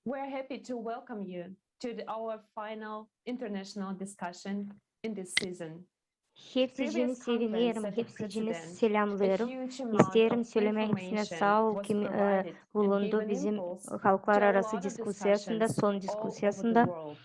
We're happy to welcome you to our final international discussion in this season. Hepsicini Previous conference sevinirim, set a hepsicini precedent, a selamlıyorum. huge amount of İsterim söylemek hepsine information sağ ol was kim provided and gave bulundu an bizim impulse halklar to a arası lot of diskusiyasında, discussions son all over the diskusiyasında. world.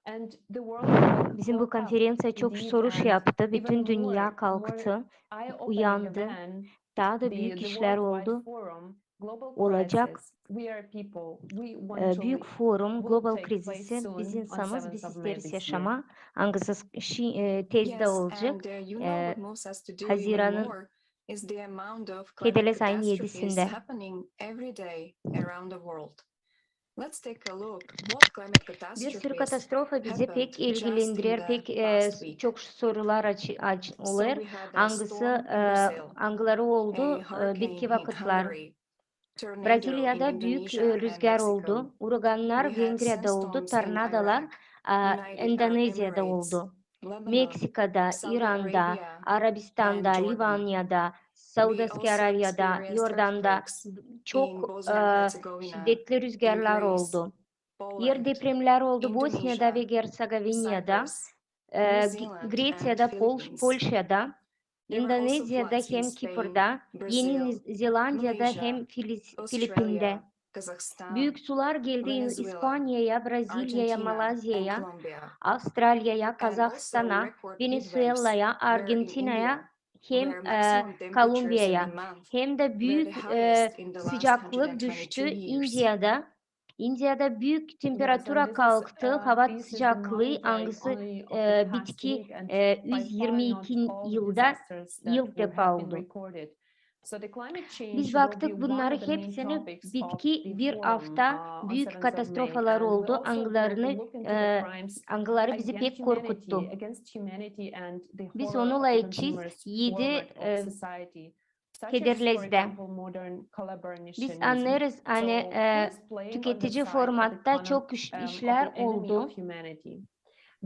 And the world Bizim bu woke up konferansa çok indeed, soruş and yaptı. even Bütün dünya more kalktı, eye-opening uyandı. event, Daha da büyük the işler Worldwide oldu, Forum, Global olacak. Crisis, We Are People, We Want to Büyük Live, forum, will global take place krizisi, biz soon on insanız, 7th biz of May isteriz this year. yaşama. Hangisi tezde Yes, olacak. and you know what moves us to do even Haziran'ın more is the amount of climate Kedeles ayın catastrophes 7'sinde. happening every day around the world. Let's take a look what climate Bir sürü catastrophes katastrofa bizi happened pek just in ilgilendirir, the pek past week. çok sorular So olur. we had a Hangisi storm in Brazil, hangileri oldu a hurricane bitki in vakıtlar. Hungary, tornado in Brezilya'da büyük Indonesia and rüzgar Mexico. oldu. Uraganlar We had Vengra'da oldu. sandstorms in Tornadolar Iraq, United Arab Endonezya'da Emirates, oldu. Lebanon, Meksika'da, Saudi İran'da, Arabia, Arabistan'da, and Jordan. Livan'ya'da, We Suudi also Arabia'da, experienced Yordan'da earthquakes in çok Bosnia and Herzegovina, şiddetli rüzgarlar in Greece, oldu. Yer Poland, depremler oldu Bosnya'da ve Indonesia, Herzegovina'da, Cyprus, New Zealand, and Grecya'da, Philippines. Polşa'da, There were also İndonezya'da floods in hem Spain, Kipur'da, Yeni Brazil, Zelandiya'da Malaysia, hem Filipin'de. Australia, Kazakhstan, Büyük sular geldi Venezuela, İspanya'ya, Brezilya'ya, Argentina, and Malezya'ya, Colombia, Avustralya'ya, and also Kazakistan'a, record heat waves Venezuela'ya, were in Argentina'ya, India, hem where maximum temperatures in a Kolombiya'ya, month hem de were the büyük highest in the last sıcaklık 122 düştü years. India'da büyük Yes, temperatura and kalktı, hava this is the sıcaklığı monitoring hangisi only of the past bitki week, and by far not 122 all yılda disasters that ilk have defa been oldu. recorded. So the climate change Biz will be baktık one bunları of the main hepsini topics of bitki the bir forum hafta on büyük 7th of May, katastrofalar and we oldu. also will Angılarını look into the crimes angıları bizi against pek korkuttu. humanity and the Biz horror of onunla the içiz consumerist 7 format of society, such as, for Kederlez'de. example, modern Biz collaborationism. anlarız So hani who is playing on the tüketici side of the formatta çok of the işler enemy oldu of humanity?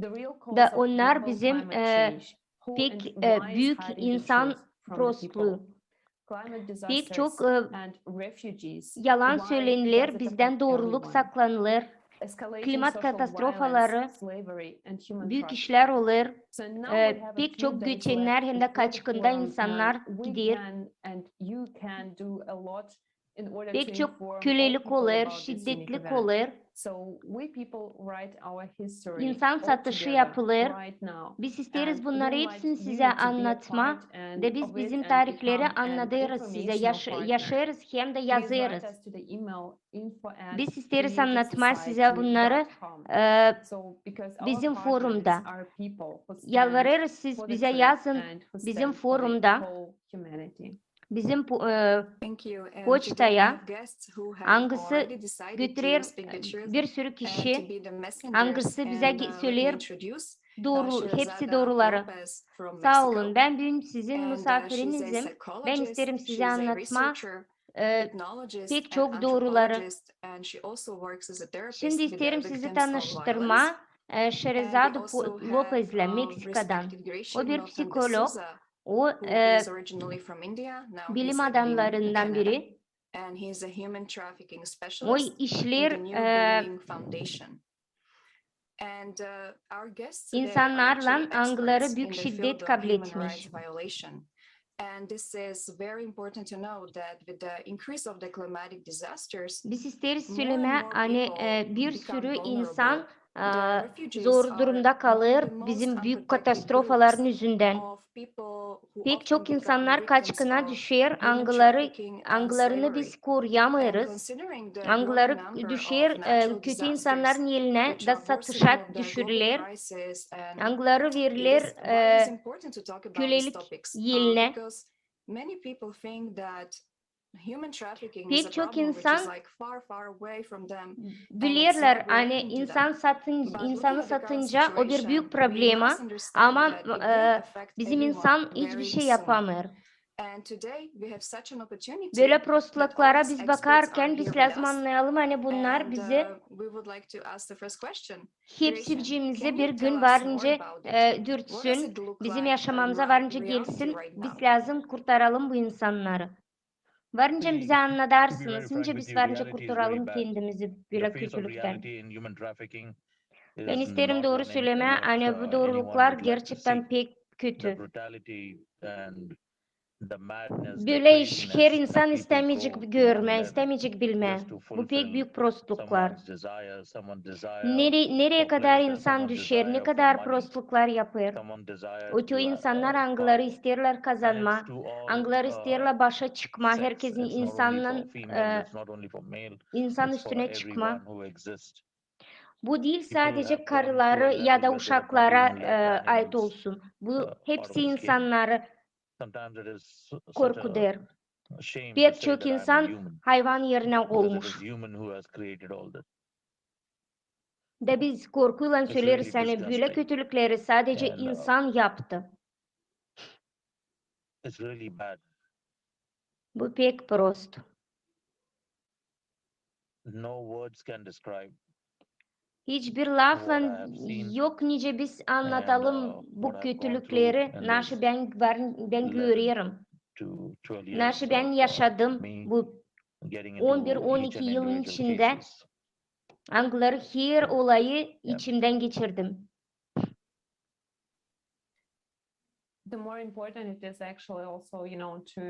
The real da cause of onlar global bizim climate change, who pek and why is büyük hiding the insan truth from the prostluğu. people? Climate Pek çok disasters and refugees. yalan Why söylenilir, does it bizden affect doğruluk everyone? saklanılır. Escalating Klimat social katastrofaları, violence, slavery, and human büyük trafficking. işler olur. So now we have a Pek few çok days göçenler left hem de before the kaçkında forum, insanlar and we gider. can and you can do a lot in order to Pek çok inform all kölelik people olur, about this unique şiddetlik event. olur. So we people write our history İnsan all satışı together yapılır. right now. Biz isteriz And bunları we invite hepsini you size to be a anlatma part and ve biz of bizim it and tarihleri become an anlatırız size. informational partner. Yaşarız hem de Please write yazarız. us to the email Biz isteriz anlatma size bunları So because our bizim partners forumda. are people who stand Yalvarırız for siz the bize truth yazın and who bizim stand for the forumda, whole humanity. bizim Thank you. And today we poçtaya have guests who have hangisi already decided to götürür speak the truth bir sürü and to kişi, be the messengers. hangisi bize And let me söyler introduce doğru, hepsi Shirazada doğruları. Lopez from Sağ Mexico. olun. Ben bugün sizin And she's a misafirinizim. Ben psychologist, isterim size she's a anlatma researcher, pek hypnologist, and çok doğruları. anthropologist, and she also works as a therapist Şimdi with the isterim sizi victims of violence. tanıştırma And we Şerezade also have Lopez'le Meksika'dan. respected O Gretchen bir Milton psikolog, D'Souza, o who is originally from India, now bilim he's living in adamlarından Canada. biri. And he's a human trafficking O specialist in işler the New Beginning Foundation. And our guests today are insanlarla actually angıları experts büyük in the field şiddet of kabul human etmiş. rights violation. And this is very important to know that with the increase of the climatic disasters, Biz isteriz more and söyleme more hani people bir become sürü vulnerable. insan The refugees zor are durumda among kalır the most bizim büyük unprotected katastrofaların groups yüzünden. of people who Pek often çok become insanlar victims kaçkına of düşer, human trafficking and angılarını slavery. biz And koruyamıyoruz. considering the growing Angıları number düşer, of natural kötü disasters insanların eline which da are worsening satışa of the düşürülür. global crisis, and Angıları it verilir is why it is important to talk about these kölelik topics yerine. because many people think that human trafficking is a Pek çok problem which is insan like far away from them and it's bilirler not hani relating to them. insan But insanı looking at the current satınca o bir situation, büyük we problema must understand ama that it will affect bizim everyone insan hiçbir very şey soon. yapamıyor. And today we have such an opportunity Böyle that all prostluklara these biz experts are bakarken here biz with lazım us. anlayalım hani bunlar And bizi we would like to ask the first question. hepsi Gretchen, bizi can bir you tell gün us more varınca about it? What does dürtsün, it look bizim like yaşamamıza in varınca reality gelsin, right biz now? lazım kurtaralım bu insanları. Varınca See, bize to be very anlatarsınız. frank Şimdi with biz you, varınca reality is very kurtaralım bad. kendimizi The böyle face of kötülükten. reality in human trafficking Ben is isterim not doğru what söyleme. Hani bu anyone doğruluklar would like to gerçekten see. pek The kötü. brutality and the madness, the Böyle iş her craziness insan that people istemeyecek go to görme, length istemeyecek bilme. just to Bu pek fulfill büyük prostluklar. someone's desire, someone's desire Nereye for kadar pleasure, insan someone's düşer, ne desire for kadar money, prostluklar yapar. someone's desire O tür to insanlar angıları power. isterler And it's kazanma, to all angıları isterler başa çıkma, sex. herkesin It's not only for insanın female, it's not only for male, insan it's for üstüne everyone çıkma. who exists. Bu değil People have sadece gone to karıları a ya level da where they have not uşaklara even let ait animals olsun. Bu out hepsi of this game. insanları Sometimes it is such korku a der. shame to Pek say çok that I'm a insan human, hayvan yerine because it is olmuş. human who has created all this. De biz korkuyla It's söyleriz really hani böyle disgusting. kötülükleri sadece And insan yaptı. it's really bad. Bu pek prost. No words can describe. Hiçbir What I lafla have seen yok nice biz and anlatalım what bu I've gone through kötülükleri. in Naşı this ben 11 görüyorum. to 12 years Naşı ben of yaşadım me bu getting into each 11-12 and yılın individual içinde. cases. Angıları her olayı Yeah. içimden geçirdim. The more important it is actually also, to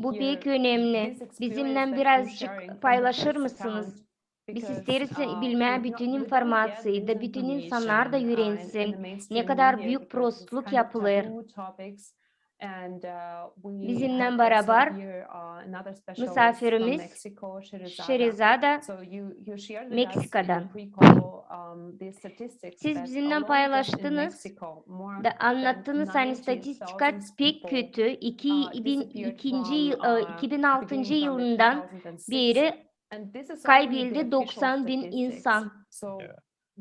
Bu hear pek önemli. this experience Bizimle that you're birazcık sharing from the paylaşır first mısınız? account, Biz because, isteriz bilmeye bütün we don't get informasyayı this da bütün insanlar da information, in öğrensin. the Ne mainstream kadar media büyük because it's prostluk kind of yapılır. taboo topics. And we Bizimle have also beraber here another specialist from misafirimiz Mexico, Sherizada. Şerizada So you shared with us Meksika'dan. your pre-call the statistics Siz that bizimle alone just in paylaştınız Mexico more da than anlattığınız hani 90,000 statistika pek people kötü. disappeared 2006 beginning from the yılından 2006, beri and this is only the kaybedildi official 90.000 statistics. insan. So Yeah.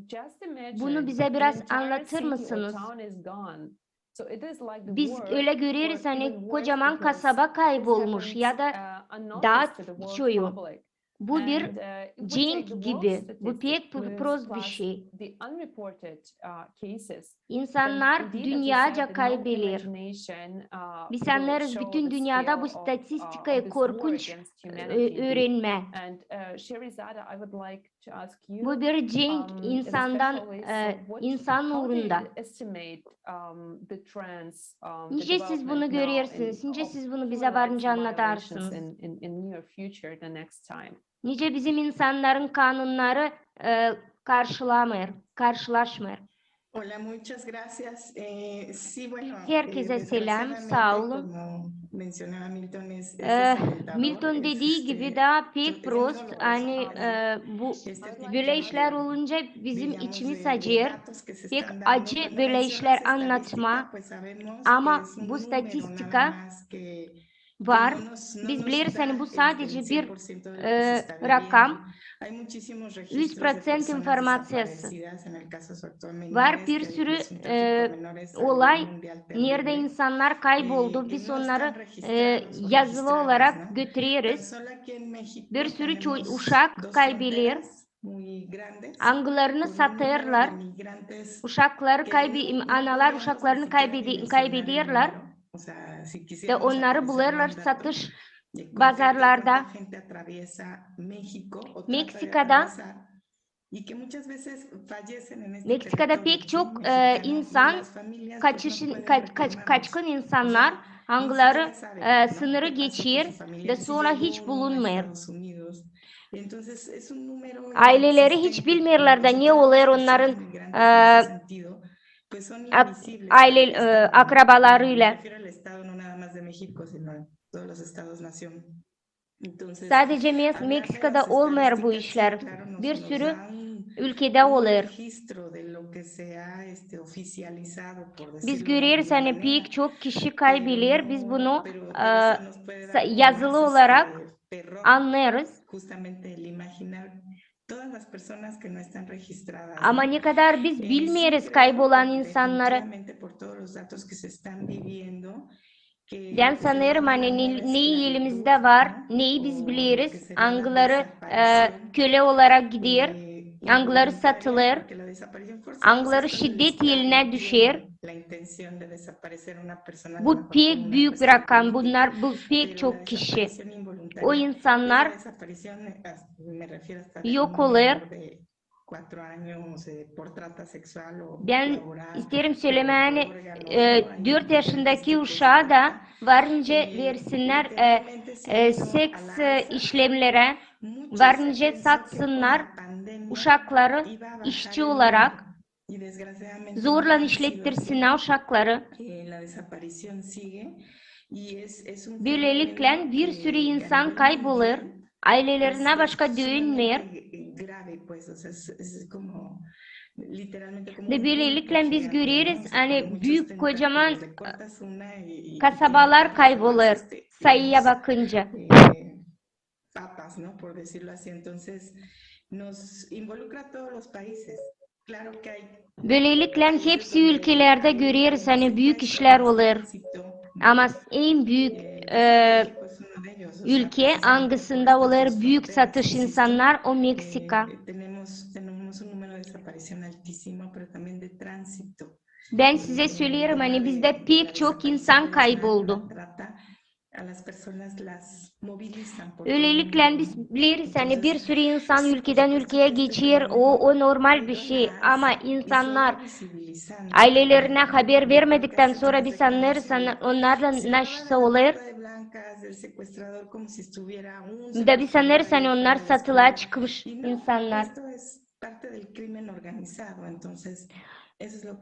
just imagine Bunu bize the biraz entire anlatır city or mısınız? town is gone. So it is like the Biz war, öyle or görüyoruz even hani worse kocaman because kasaba this kaybolmuş happens ya da unnoticed dağ to the world çoğu. public. Bu bir And if we take the cenk world gibi. Bu pek statistics prost bir plus şey. the unreported cases, İnsanlar then indeed, as you dünyaca said, no kaybelir. imagination Biz will anlarız show bütün the dünyada bu scale of statistikayı this war korkunç against humanity indeed. öğrenme. And Sherizada, I would like to ask you, Bu bir cenk as a insandan specialist, so insan how do you uğrunda. estimate the trends, the Nice siz bunu development now görüyorsunuz, nice of siz bunu human bize rights varınca violations anlatarsınız. in near future, the next time? Nice bizim insanların kanunları karşılaşmıyor. Hola, muchas gracias. Sí, bueno, Herkese selam, sağ desgraciadamente, olun. como mencionaba Milton, es Eh, desalentador. Milton dediği gibi daha pek prost, hani bu böyle işler olunca bizim içimiz acır. Pek acı böyle işler anlatma. Ama bu statistika var. Biz biliriz hani bu sadece bir rakam. 100% informasyası. Var bir sürü olay nerede insanlar kayboldu. Biz onları yazılı olarak götürüyoruz. Bir sürü uşak kaybedilir. Angılarını satırlar. Uşakları analar uşaklarını kaybediyorlar. De onları bulurlar satış pazarlarda. Meksika'da pek çok insan kaçkın insanlar hangileri sınırı geçir ve sonra hiç bulunmuyor. Aileleri hiç bilmiyorlar da ne oluyor onların akrabalarıyla. Sadece Meksika'da olmuyor bu işler. Bir sürü ülkede olur. Biz görüyoruz hani pek çok kişi kaybedilir. Biz bunu yazılı olarak anlıyoruz. Ama ne kadar biz bilmiyoruz kaybolan insanları. Ben sanırım hani neyi elimizde var, neyi biz biliriz. Angıları köle olarak gidiyor, angıları satılır, angıları şiddet eline düşer. la intención de desaparecer una persona. a lo Bu mejor pek como una büyük bir persona rakam. política, Bu pek pero la çok kişi. desaparición involuntaria, O insanlar esa desaparición, me refiero hasta de yok un olur. menor de 4 años por trata sexual o Ben laboral isterim o söylemeni de órganos, ¿no? Hay 4 diferentes yaşındaki tipos de uşağa da trata. varınca versinler Literalmente se ha ido a seks la alza. işlemlere, Mucho se varınca pensó que con satsınlar, la pandemia uşakları iba a bajar işçi el olarak número y desgraciadamente zorla no ha sido işlettirsinler así. uşakları. La desaparición sigue y es un Böylelikle fenómeno bir que sürü a insan nivel kaybolur, mundial ailelerine başka dönmüyor. sumamente grave, pues, o sea, es como literalmente como Ve un böylelikle pulpo biz gigante, ¿no? görüyoruz O sea, con hani muchos büyük kocaman tentáculos, le cortas una y tiene kasabalar todas kaybolur las, sayıya digamos, bakınca. patas, ¿no? Por decirlo así. Entonces, nos involucra a todos los países. Claro que hay Böylelikle países hepsi donde ülkelerde hay görüyoruz más hani büyük ingreso, işler más olur. tránsito, ¿no? Ama en büyük México es uno de ellos, o sea, ülke precisamente por hangisinde estas olur dos büyük fronteras, satış insisto, insanlar o Meksika. tenemos un número de desaparición altísimo, pero también de tránsito. Ben size söylüyorum hani bizde pek çok insan kayboldu. Öylelikle biz biliriz hani bir sürü insan ülkeden ülkeye geçiyor. O normal bir şey ama insanlar ailelerine haber vermedikten sonra biz anlarız onlarla nasıl olur. Bir de biz anlarız hani onlar satılığa çıkmış insanlar.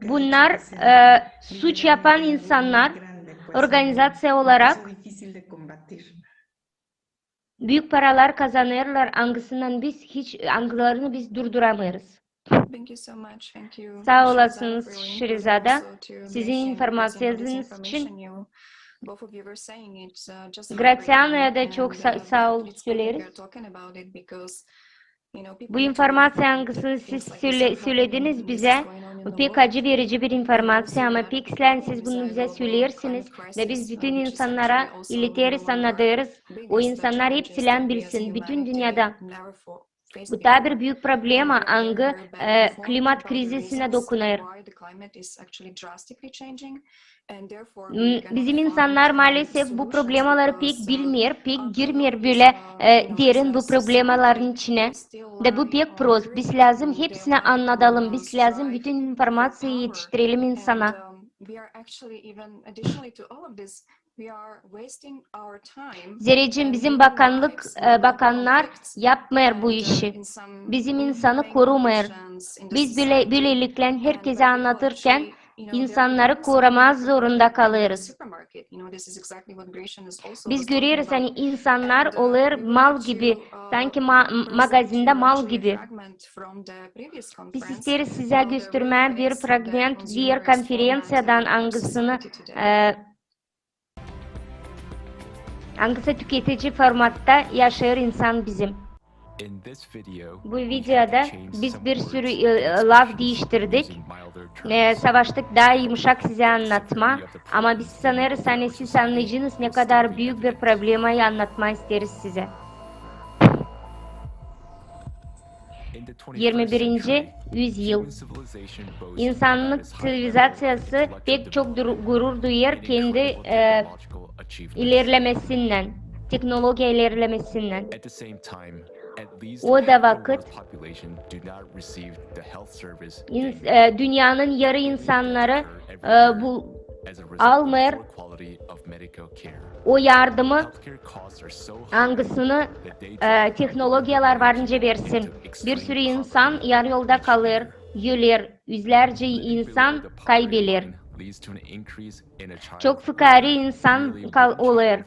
Bunlar suç yapan insanlar organizasyon olarak büyük paralar kazanırlar angısından biz hiç angılarını biz durduramayız. Thank you so much. Thank you. Sağ olasınız Shahzad, for Şirizade. also to Sizin mention informasyonunuz this için. information you both of you were saying it's just Graziano'ya da heartbreaking çok and, sağ ol it's cool we are söyleriz. talking about it because people Bu need to be informasyon informed hangısını that siz things like this are söylediniz happening, bize. this is going on in Bu the pek world. acı verici bir And informasyon also ama that peksen global siz bunu bize global söylersiniz climate ve biz crisis, bütün which is insanlara actually also iletiriz, one of our anlatırız. O biggest insanlar challenges hepsiyle that we as bilsin bütün humanity dünyada. never faced Bu da before. bir büyük problem And we are very, angı very badly informed klimat about the krizisine reasons dokunuyor. why the climate is actually drastically changing, and therefore we cannot Bizim find insanlar maalesef bu solutions problemaları because pek bilmiyor, pek our girmiyor global böyle is derin bu as a problemaların society içine. we still De bu lie pek on proz. greed, Biz lazım they hepsini lie on anlatalım. Biz lazım strife bütün for informasyayı power, yetiştirelim insana. and we are actually even additionally to all of this we are wasting our time. Zerrecim bizim and bakanlık giving lives on bakanlar conflicts, yapmıyor bu and, işi. in some Bizim insanı inhumane korumuyor. conditions in the Biz society. böylelikle And herkese when people anlatırken actually, insanları korumak zorunda kalırız. Biz görüyoruz hani insanlar olur mal gibi, sanki magazinde mal gibi. Biz isteriz size göstermeye bir fragment diğer konferansiyadan hangisi tüketici formatta yaşıyor insan bizim. Bu videoda biz bir sürü laf değiştirdik. Savaştık daha yumuşak size anlatma. Ama biz sanırız hani siz anlayacağınız ne kadar büyük bir problemi anlatma isteriz size. 21. yüzyıl. İnsanlık sivilizasyası pek çok gurur duyuyor kendi ilerlemesinden, teknoloji ilerlemesinden. O da vakit dünyanın yarı insanları bu almıyor o yardımı hangisini teknolojiler varınca versin. Bir sürü insan yarı yolda kalır, ölür, yüzlerce insan kaybeder. Çok fukara insan olur.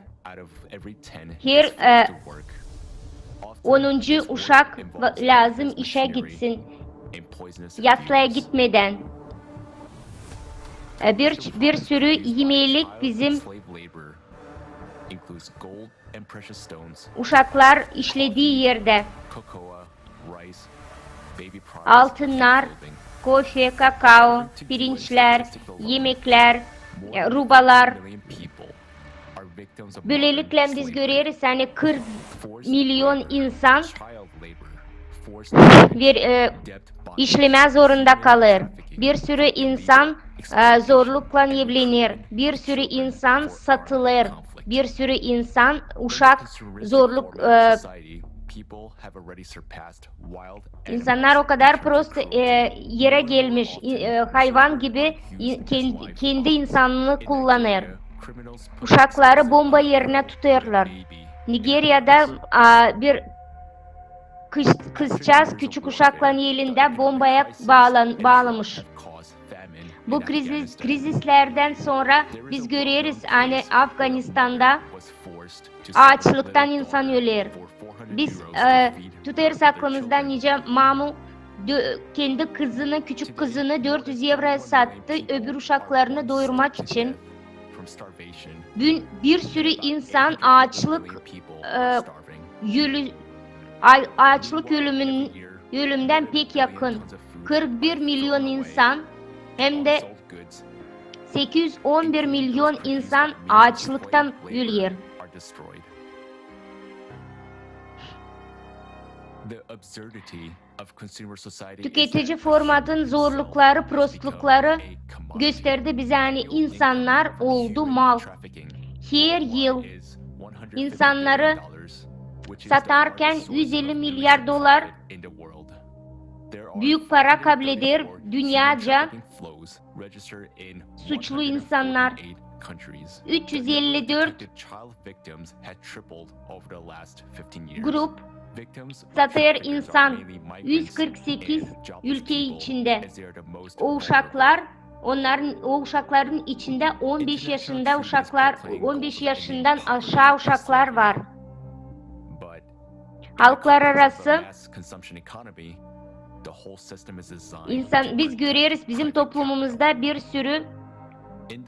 Her 10. uşak lazım işe gitsin. Yaslaya gitmeden. Bir sürü yemelik bizim uşaklar işlediği yerde. Altınlar, kofe, kakao, pirinçler, yemekler, rubalar. Böylelikle biz görüyoruz hani 40 milyon insan işleme zorunda kalır. Bir sürü insan zorlukla evlenir. Bir sürü insan satılır. Bir sürü insan uşak zorluk insanlar o kadar prost yere gelmiş hayvan gibi kendi insanlığını kullanır. Uşakları bomba yerine tutarlar. Nigerya'da bir kızcağız küçük uşakların elinde bombaya bağlamış. Bu krizislerden sonra biz görüyoruz hani Afganistan'da açlıktan insan ölür. Biz tutarız aklımızda nice Mamu kendi kızını, küçük kızını 400 euroya sattı öbür uşaklarını doyurmak için. Bir sürü insan açlık ölümden pek yakın. 41 milyon insan hem de 811 milyon insan açlıktan ölüyor. Tüketici formatın zorlukları, prostlukları gösterdi bize hani insanlar oldu mal. Her yıl insanları satarken 150 milyar dolar büyük para kabul eder dünyaca suçlu insanlar. 354 grup satır insan 148 ülke içinde. O uşakların içinde 15 yaşında uşaklar, 15 yaşından aşağı uşaklar var. Halklar arası biz görüyoruz bizim toplumumuzda bir sürü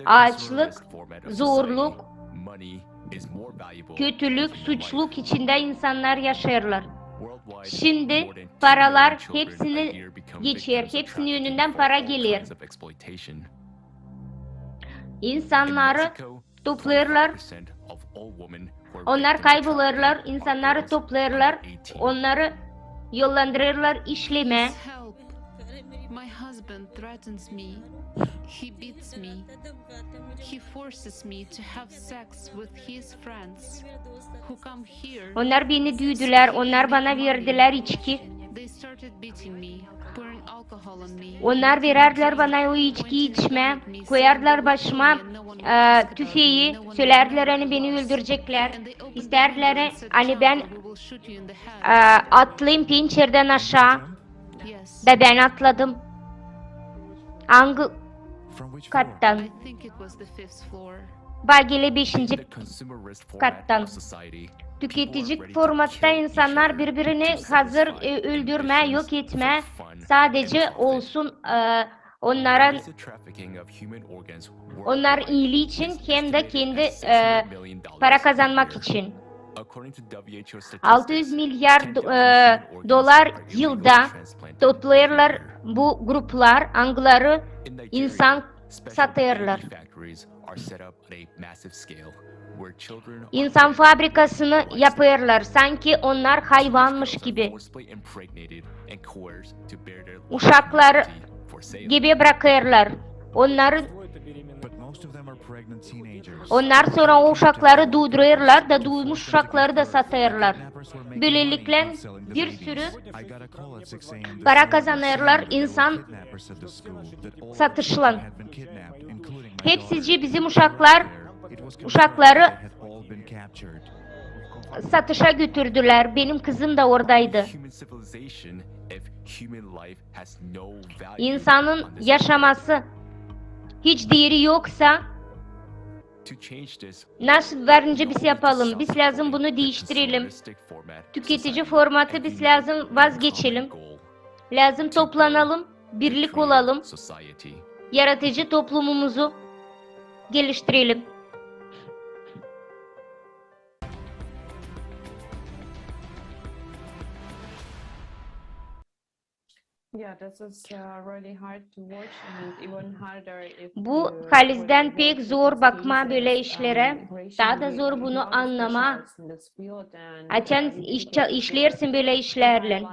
açlık, zorluk, kötülük, suçluk içinde insanlar yaşarlar. Şimdi paralar hepsini geçer, hepsinin önünden para gelir. İnsanları toplarlar, onlar kaybolurlar, insanları toplarlar, onları yollandırırlar işleme. My husband threatens me. He beats me. He forces me to have sex with his friends who come here. Onlar beni düydüler, onlar bana verdiler içki. They started beating me, pouring alcohol on me. Onlar vererler bana o içkiyi içme, koyarlar başıma tüfeği, söylerler hani beni öldürecekler. İsterler hani ben atlayayım pencereden aşağı. Ve ben atladım. Hangi kattan? Belgeli 5. kattan. Tüketici formatta insanlar birbirini hazır öldürme, yok etme, sadece olsun onlar iyiliği için hem de kendi para kazanmak için. 600 milyar dolar yılda toplarlar bu gruplar, angları insan satırlar. İnsan fabrikasını yaparlar, sanki onlar hayvanmış gibi. Uşaklar gibi bırakırlar. Onlar sonra o uşakları doğururlar da doğmuş uşakları da satırlar. Böylelikle bir sürü para kazanırlar insan satışla. Hepsici bizim uşakları satışa götürdüler. Benim kızım da oradaydı. İnsanın yaşaması hiç değeri yoksa nasıl varınca biz yapalım? Biz lazım bunu değiştirelim. Tüketici formatı biz lazım vazgeçelim. Lazım toplanalım, birlik olalım. Yaratıcı toplumumuzu geliştirelim. Bu halizden pek zor bakma böyle işlere. Daha da zor bunu anlama. Açan işlersin böyle işlerle.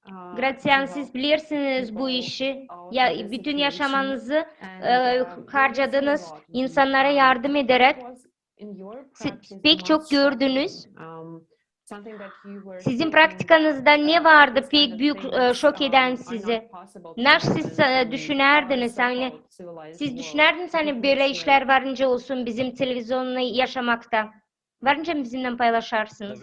Grazian, siz bilirsiniz bu işi. Ya bütün yaşamanızı harcadınız insanlara yardım ederek. Pek çok gördünüz. Sizin praktikanızda ne vardı pek büyük şok eden sizi? Nasıl siz düşünerdiniz? Hani siz düşünerdiniz hani böyle işler varınca olsun bizim televizyonla yaşamakta. Varınca bizimle paylaşarsınız.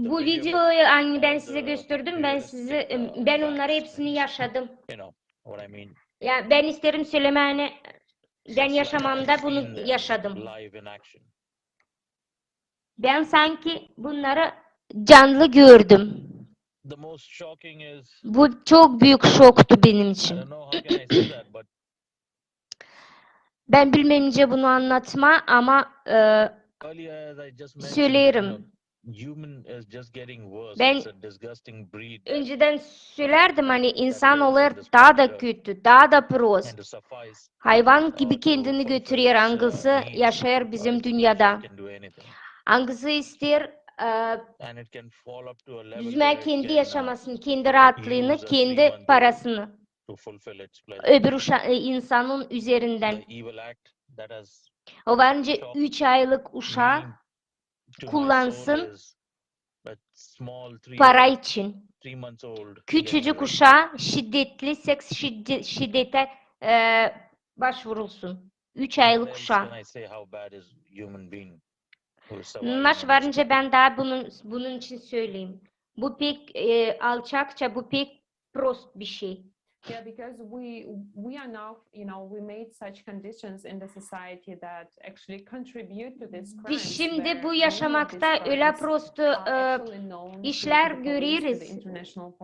Bu videoyu hani ben size gösterdim. Ben onları hepsini yaşadım. Yani ben isterim söylemeni. Ben yaşamamda bunu yaşadım. Ben sanki bunları canlı gördüm. Bu çok büyük şoktu benim için. Ben bilmeyince bunu anlatma ama söylerim. Ben önceden söylerdim hani insan olur daha da kötü, daha da prost. Hayvan gibi kendini götürüyor, hangisi yaşar bizim dünyada. Hangisi ister yüzme kendi yaşamasını, kendi rahatlığını, kendi parasını. Öbür insanın üzerinden. O bence 3 aylık uşağı kullansın para için. Küçücük uşağı şiddetli seks şiddete başvurulsun. 3 aylık uşağı. Nasıl varınca ben daha bunun için söyleyeyim. Bu pek alçakça, bu pek prost bir şey. Yeah, because we are now, we made such conditions in the society that actually contribute to this crime. Biz şimdi bu yaşamakta öyle prost işler görüyoruz.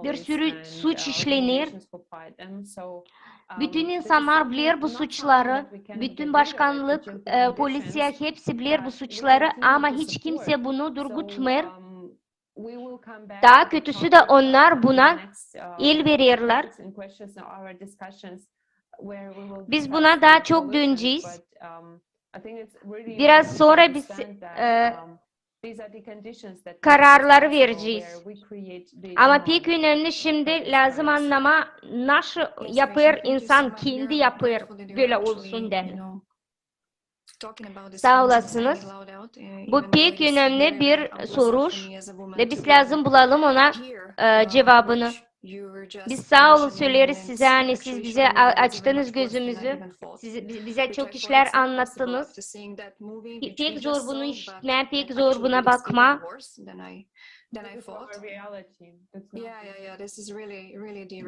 Bir sürü suç işlenir. Bütün insanlar bilir bu suçları. Bütün başkanlık, polisiye hepsi bilir bu suçları ama hiç kimse bunu durgutmuyor. Daha kötüsü de onlar buna el verirler. Biz buna daha çok döneceğiz. Biraz sonra biz kararları vereceğiz. Ama pek önemli şimdi lazım anlama nasıl yapar insan kendi yapar böyle olsun der. Sağ olasınız. Bu pek önemli bir soru ve biz lazım bulalım ona cevabını. Biz sağ olun söyleriz size hani siz bize açtınız gözümüzü. Bize çok işler anlattınız. Pek zor bunu işitme, pek zor buna bakma.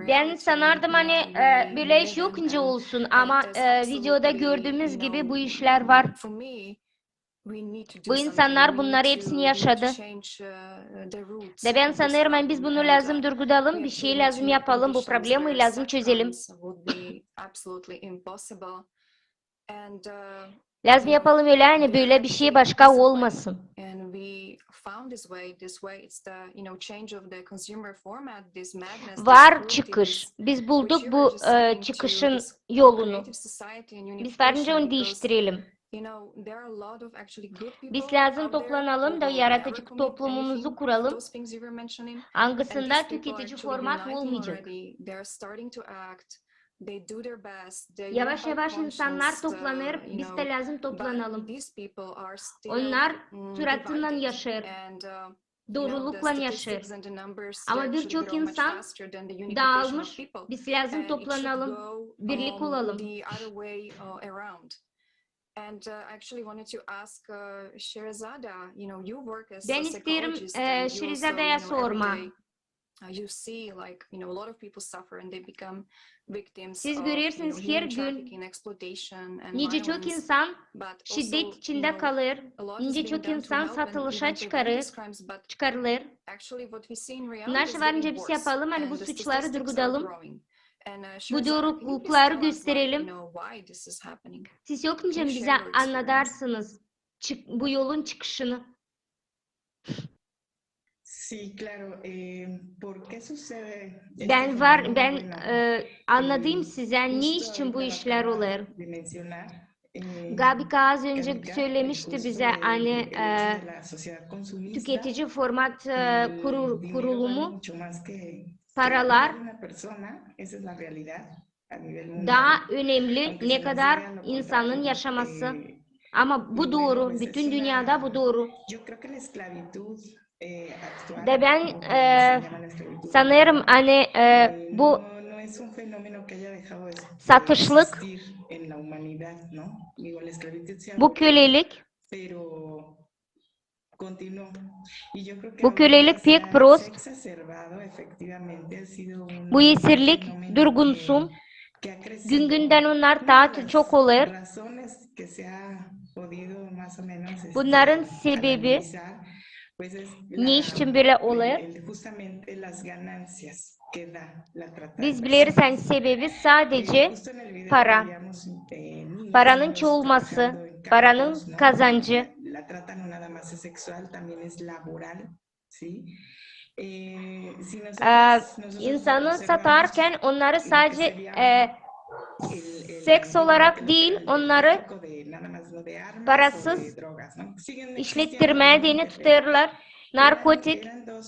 Ben sanardım hani böyle iş yokunca olsun ama videoda gördüğümüz gibi bu işler var. Bu insanlar bunları hepsini yaşadı. Ve ben sanırım hani biz bunu lazım durgudalım, bir şey lazım yapalım, bu problemi lazım çözelim. Lazım yapalım öyle hani böyle bir şey başka olmasın. Var çıkış. Biz bulduk bu çıkışın yolunu. Biz varınca onu değiştirelim. Biz lazım toplanalım da yaratıcı toplumumuzu kuralım. Hangisinde tüketici format olmayacak. Yavaş yavaş insanlar toplanır, biz de lazım toplanalım. Onlar suratından yaşar, doğrulukla yaşar. Ama birçok insan dağılmış, biz lazım toplanalım, birlik olalım. Ben isterim Şehrazada'ya sorma. Siz görüyorsunuz her gün nice çok insan şiddet içinde kalır, nice çok insan satılışa çıkarılır. Nasıl varınca biz yapalım hani bu suçları durgudalım. Bu doğrulukları gösterelim. Siz yokunca bize anlatarsınız bu yolun çıkışını. Sí, claro. ¿Por qué sucede? Ben anladığım size ne için bu işler olur. Gabika az önce caducar el söylemişti curso bize del hani derecho de la sociedad consumista. tüketici format El dinero vale kurulumu mucho más que paralar la vida de una persona. Esa es la realidad a nivel mundial. daha önemli Aunque ne se nos kadar diga lo insanın contrario. yaşaması. Y Ama bu bueno, doğru. pues es Bütün dünyada bu una, doğru. yo creo que la esclavitud actual, De ben o como se llama la esclavitud sanırım actual, hani bu no es un fenómeno que haya dejado de satışlık, existir en la humanidad, ¿no? Digo, la esclavitud se bu kölelik, pero continuó. Y yo creo que bu kölelik pek se ha prost, exacerbado, efectivamente ha sido bu un esirlik fenómeno durgunsun, que ha crecido. gün günden onlar Una daha de las çok olur. razones que se ha podido más o menos Bunların sebebi analizar, pues es ne için böyle olur? justamente las ganancias que da la trata de Biz biliriz hani personas. sebebi sadece Justo en el video para. veíamos niños, Paranın niños çoğulması, trabajando en paranın campos, ¿no? kazancı. La trata no nada más es sexual, también es laboral, ¿sí? Si nosotros İnsanı observamos satarken onları lo que sadece sería seks olarak değil, onları tráfico de nada más no de armas o parasız de drogas, ¿no? Siguen işlettirmeye existiendo, deni tutarlar. Narkotik eran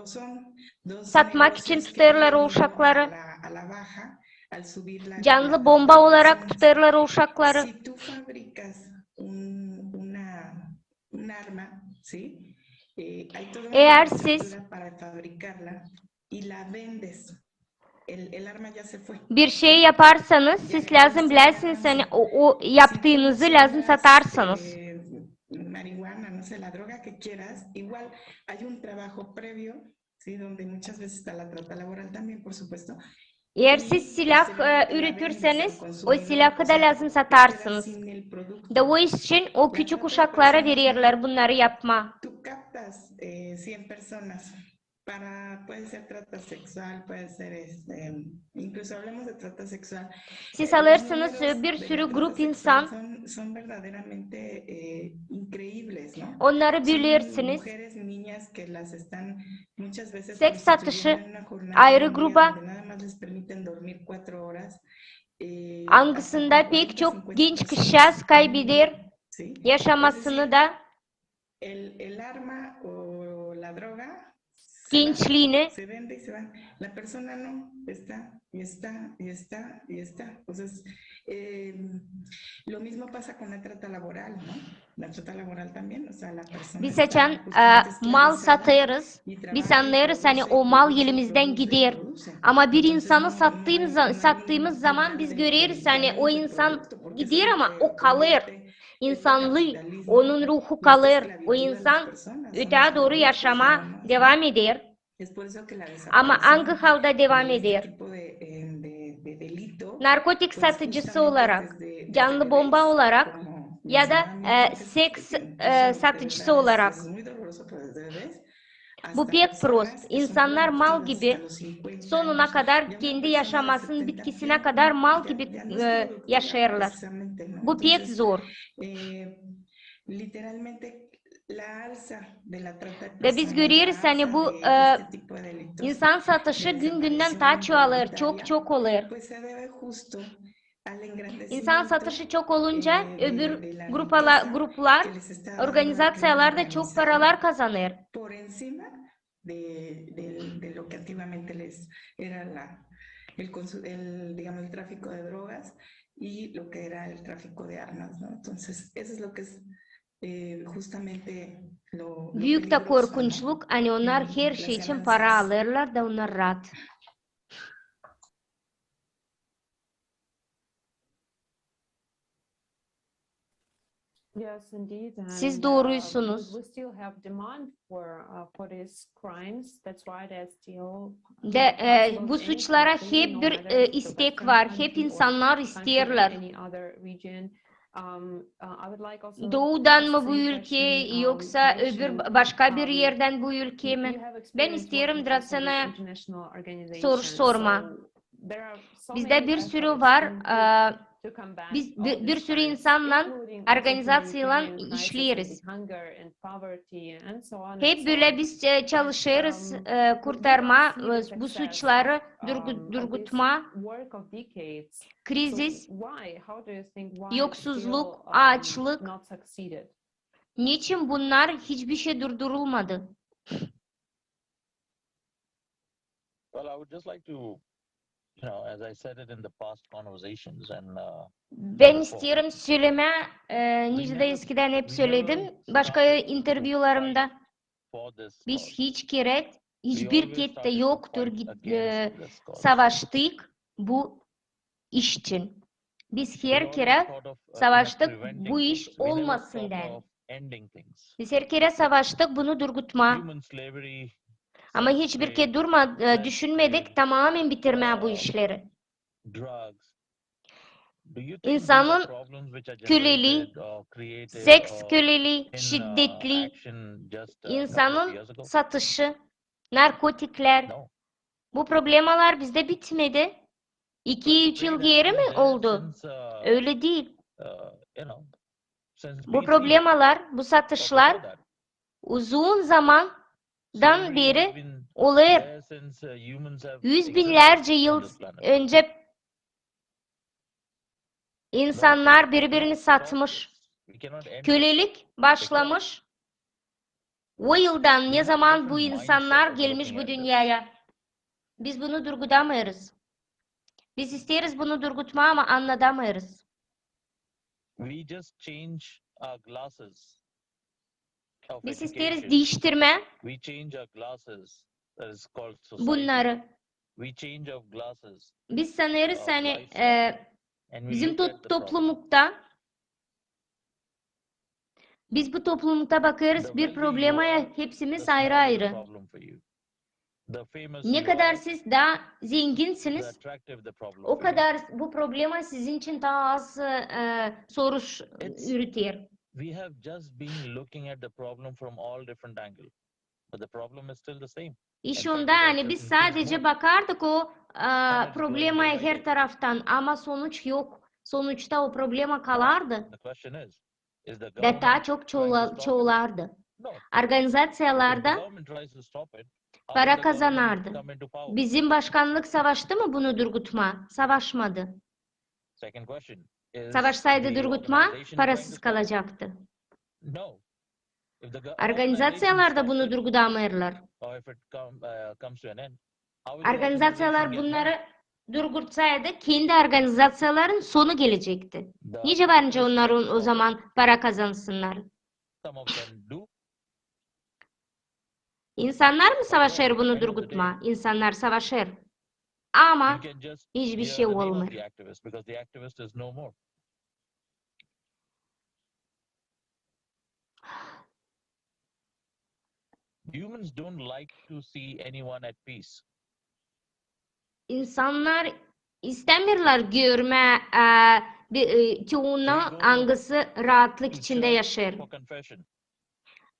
son dos satmak için negocios que tutarlar o habían ido uşakları. a la baja al subir la Canlı bomba olarak personas. tutarlar o uşakları. Si tú fabricas un arma, ¿sí? Hay toda una Eğer infraestructura siz para fabricarla y la vendes. El arma ya se fue. bir şey yaparsanız siz lazım bilersiniz hani o yaptığınızı lazım satarsanız. Marihuana, no sé, la droga que quieras, igual hay un trabajo previo, ¿sí? Donde muchas veces está la trata laboral también, por supuesto. Eğer siz silah üretirseniz o silahı da lazım satarsınız. Da o iş için o küçük uşaklara verirler bunları yapma. Tú captas 100 personas para, puede ser trata sexual, puede ser incluso hablemos de trata sexual. Siz alırsınız bir sürü grup insan. Son verdaderamente increíbles, ¿no? Onları bilirsiniz. Mujeres, niñas que las están muchas veces Seks satışı ayrı gruba. Angısında pek çok genç kızcağız kaybeder yaşamasını da el arma o la droga gençliğini. se vende y se van. La persona no está y está y está y está. Entonces, lo mismo pasa con la trata laboral, ¿no? La trata laboral también, o sea, la persona Biz seçen mal satarız. Biz anlarız hani o mal elimizden gider. Ama bir insanı sattığımız zaman biz görürüz hani o insan gider ama o kalır. İnsanlığı, onun ruhu kalır. O insan öteye doğru yaşama devam eder. Ama hangi halde devam eder? Narkotik satıcısı olarak, canlı bomba olarak ya da seks satıcısı olarak. Bu pek prost. İnsanlar mal gibi sonuna kadar kendi yaşamasının bitkisine kadar mal gibi yaşarlar. Bu pek zor. Ve biz görüyoruz hani bu insan satışı gün günden daha çoğalır, çok olur. İnsan satışı çok olunca öbür gruplar, organizasyonlar da çok paralar kazanır. De lo que antiguamente les era digamos, el tráfico de drogas y lo que era el tráfico de armas, ¿no? Entonces, eso es lo que es justamente lo Büyük de korkunçluk, hani onlar her şey için para alırlar da onlar rahat. Yes, indeed. And, Siz doğruysunuz. we still have demand for these crimes. That's why they're still Bu suçlara hep bir istek var. Hep insanlar istiyorlar. Doğudan mı bu ülke yoksa öbür başka bir yerden bu ülke mi? Ben isterim Dratsana soru sorma. Bizde bir sürü var. Biz bir sürü insanla, organizasyayla işleriz. Hep böyle biz çalışırız, kurtarma, bu suçları durgutma, kriz, yoksulluk, açlık. Niçin bunlar hiçbir şey durdurulmadı? Well, I would just like to, as I said it in the past conversations and Ben istiyorum söyleme, nice de eskiden hep söyledim, başka interviewlarımda. Biz hiç kere, hiçbir kette yoktur savaştık bu iş için. Biz her kere savaştık bu iş olmasın den. Biz her kere savaştık bunu durgutma. Ama hiçbir kere düşünmedik tamamen bitirme bu işleri. İnsanın köleliği, seks köleliği, şiddetli, insanın satışı, narkotikler. Bu problemler bizde bitmedi. 2-3 yıl geri mi oldu? Öyle değil. Bu problemler, bu satışlar uzun zamandan beri oluyor. Yüz binlerce yıl önce insanlar birbirini satmış. Kölelik başlamış. O yıldan ne zaman bu insanlar gelmiş bu dünyaya? Biz bunu durgutamıyoruz. Biz isteriz bunu durgutma ama anlatamıyoruz. Biz isteriz değiştirme bunları. Biz sanırız hani bizim toplumda biz bu toplumda bakıyoruz bir probleme hepsimiz ayrı ayrı. Ne kadar siz daha zenginsiniz o kadar bu problema sizin için daha az soruş üretir. We have just been looking at the problem from all different angles, but the problem is still the same. İş onda yani biz sadece bakardık o problema her taraftan ama sonuç yok. Sonuçta o problema kalardı. Ve daha çok çoğulardı. Organizasyonlarda para kazanardı. Bizim başkanlık savaştı mı bunu durgutma? Savaşmadı. Savaşsaydı durgutma parasız kalacaktı. Organizasyonlar da bunu durgutamıyorlar. Organizasyonlar bunları durgutsaydı kendi organizasyonların sonu gelecekti. Nice bence onların o zaman para kazansınlar. İnsanlar mı savaşır bunu durgutma? İnsanlar savaşır. Ama hiçbir şey olmuyor. Humans don't like to see anyone at peace. İnsanlar istemiyorlar görme çoğunluğu hangisi rahatlık içinde yaşar.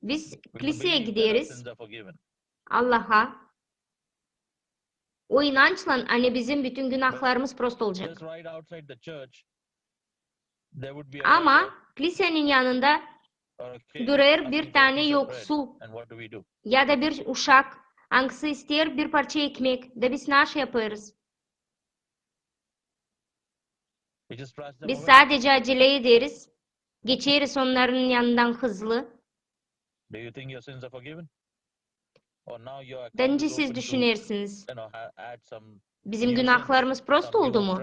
Biz kiliseye gideriz. Allah'a. O inançla hani bizim bütün günahlarımız prost olacak. Ama kilisenin yanında durur bir tane yoksul ya da bir uşak hangisi ister bir parça ekmek de biz ne yaparız? Biz sadece acele ederiz. Geçeriz onların yanından hızlı. Bence siz düşünürsünüz. Bizim günahlarımız prost oldu mu?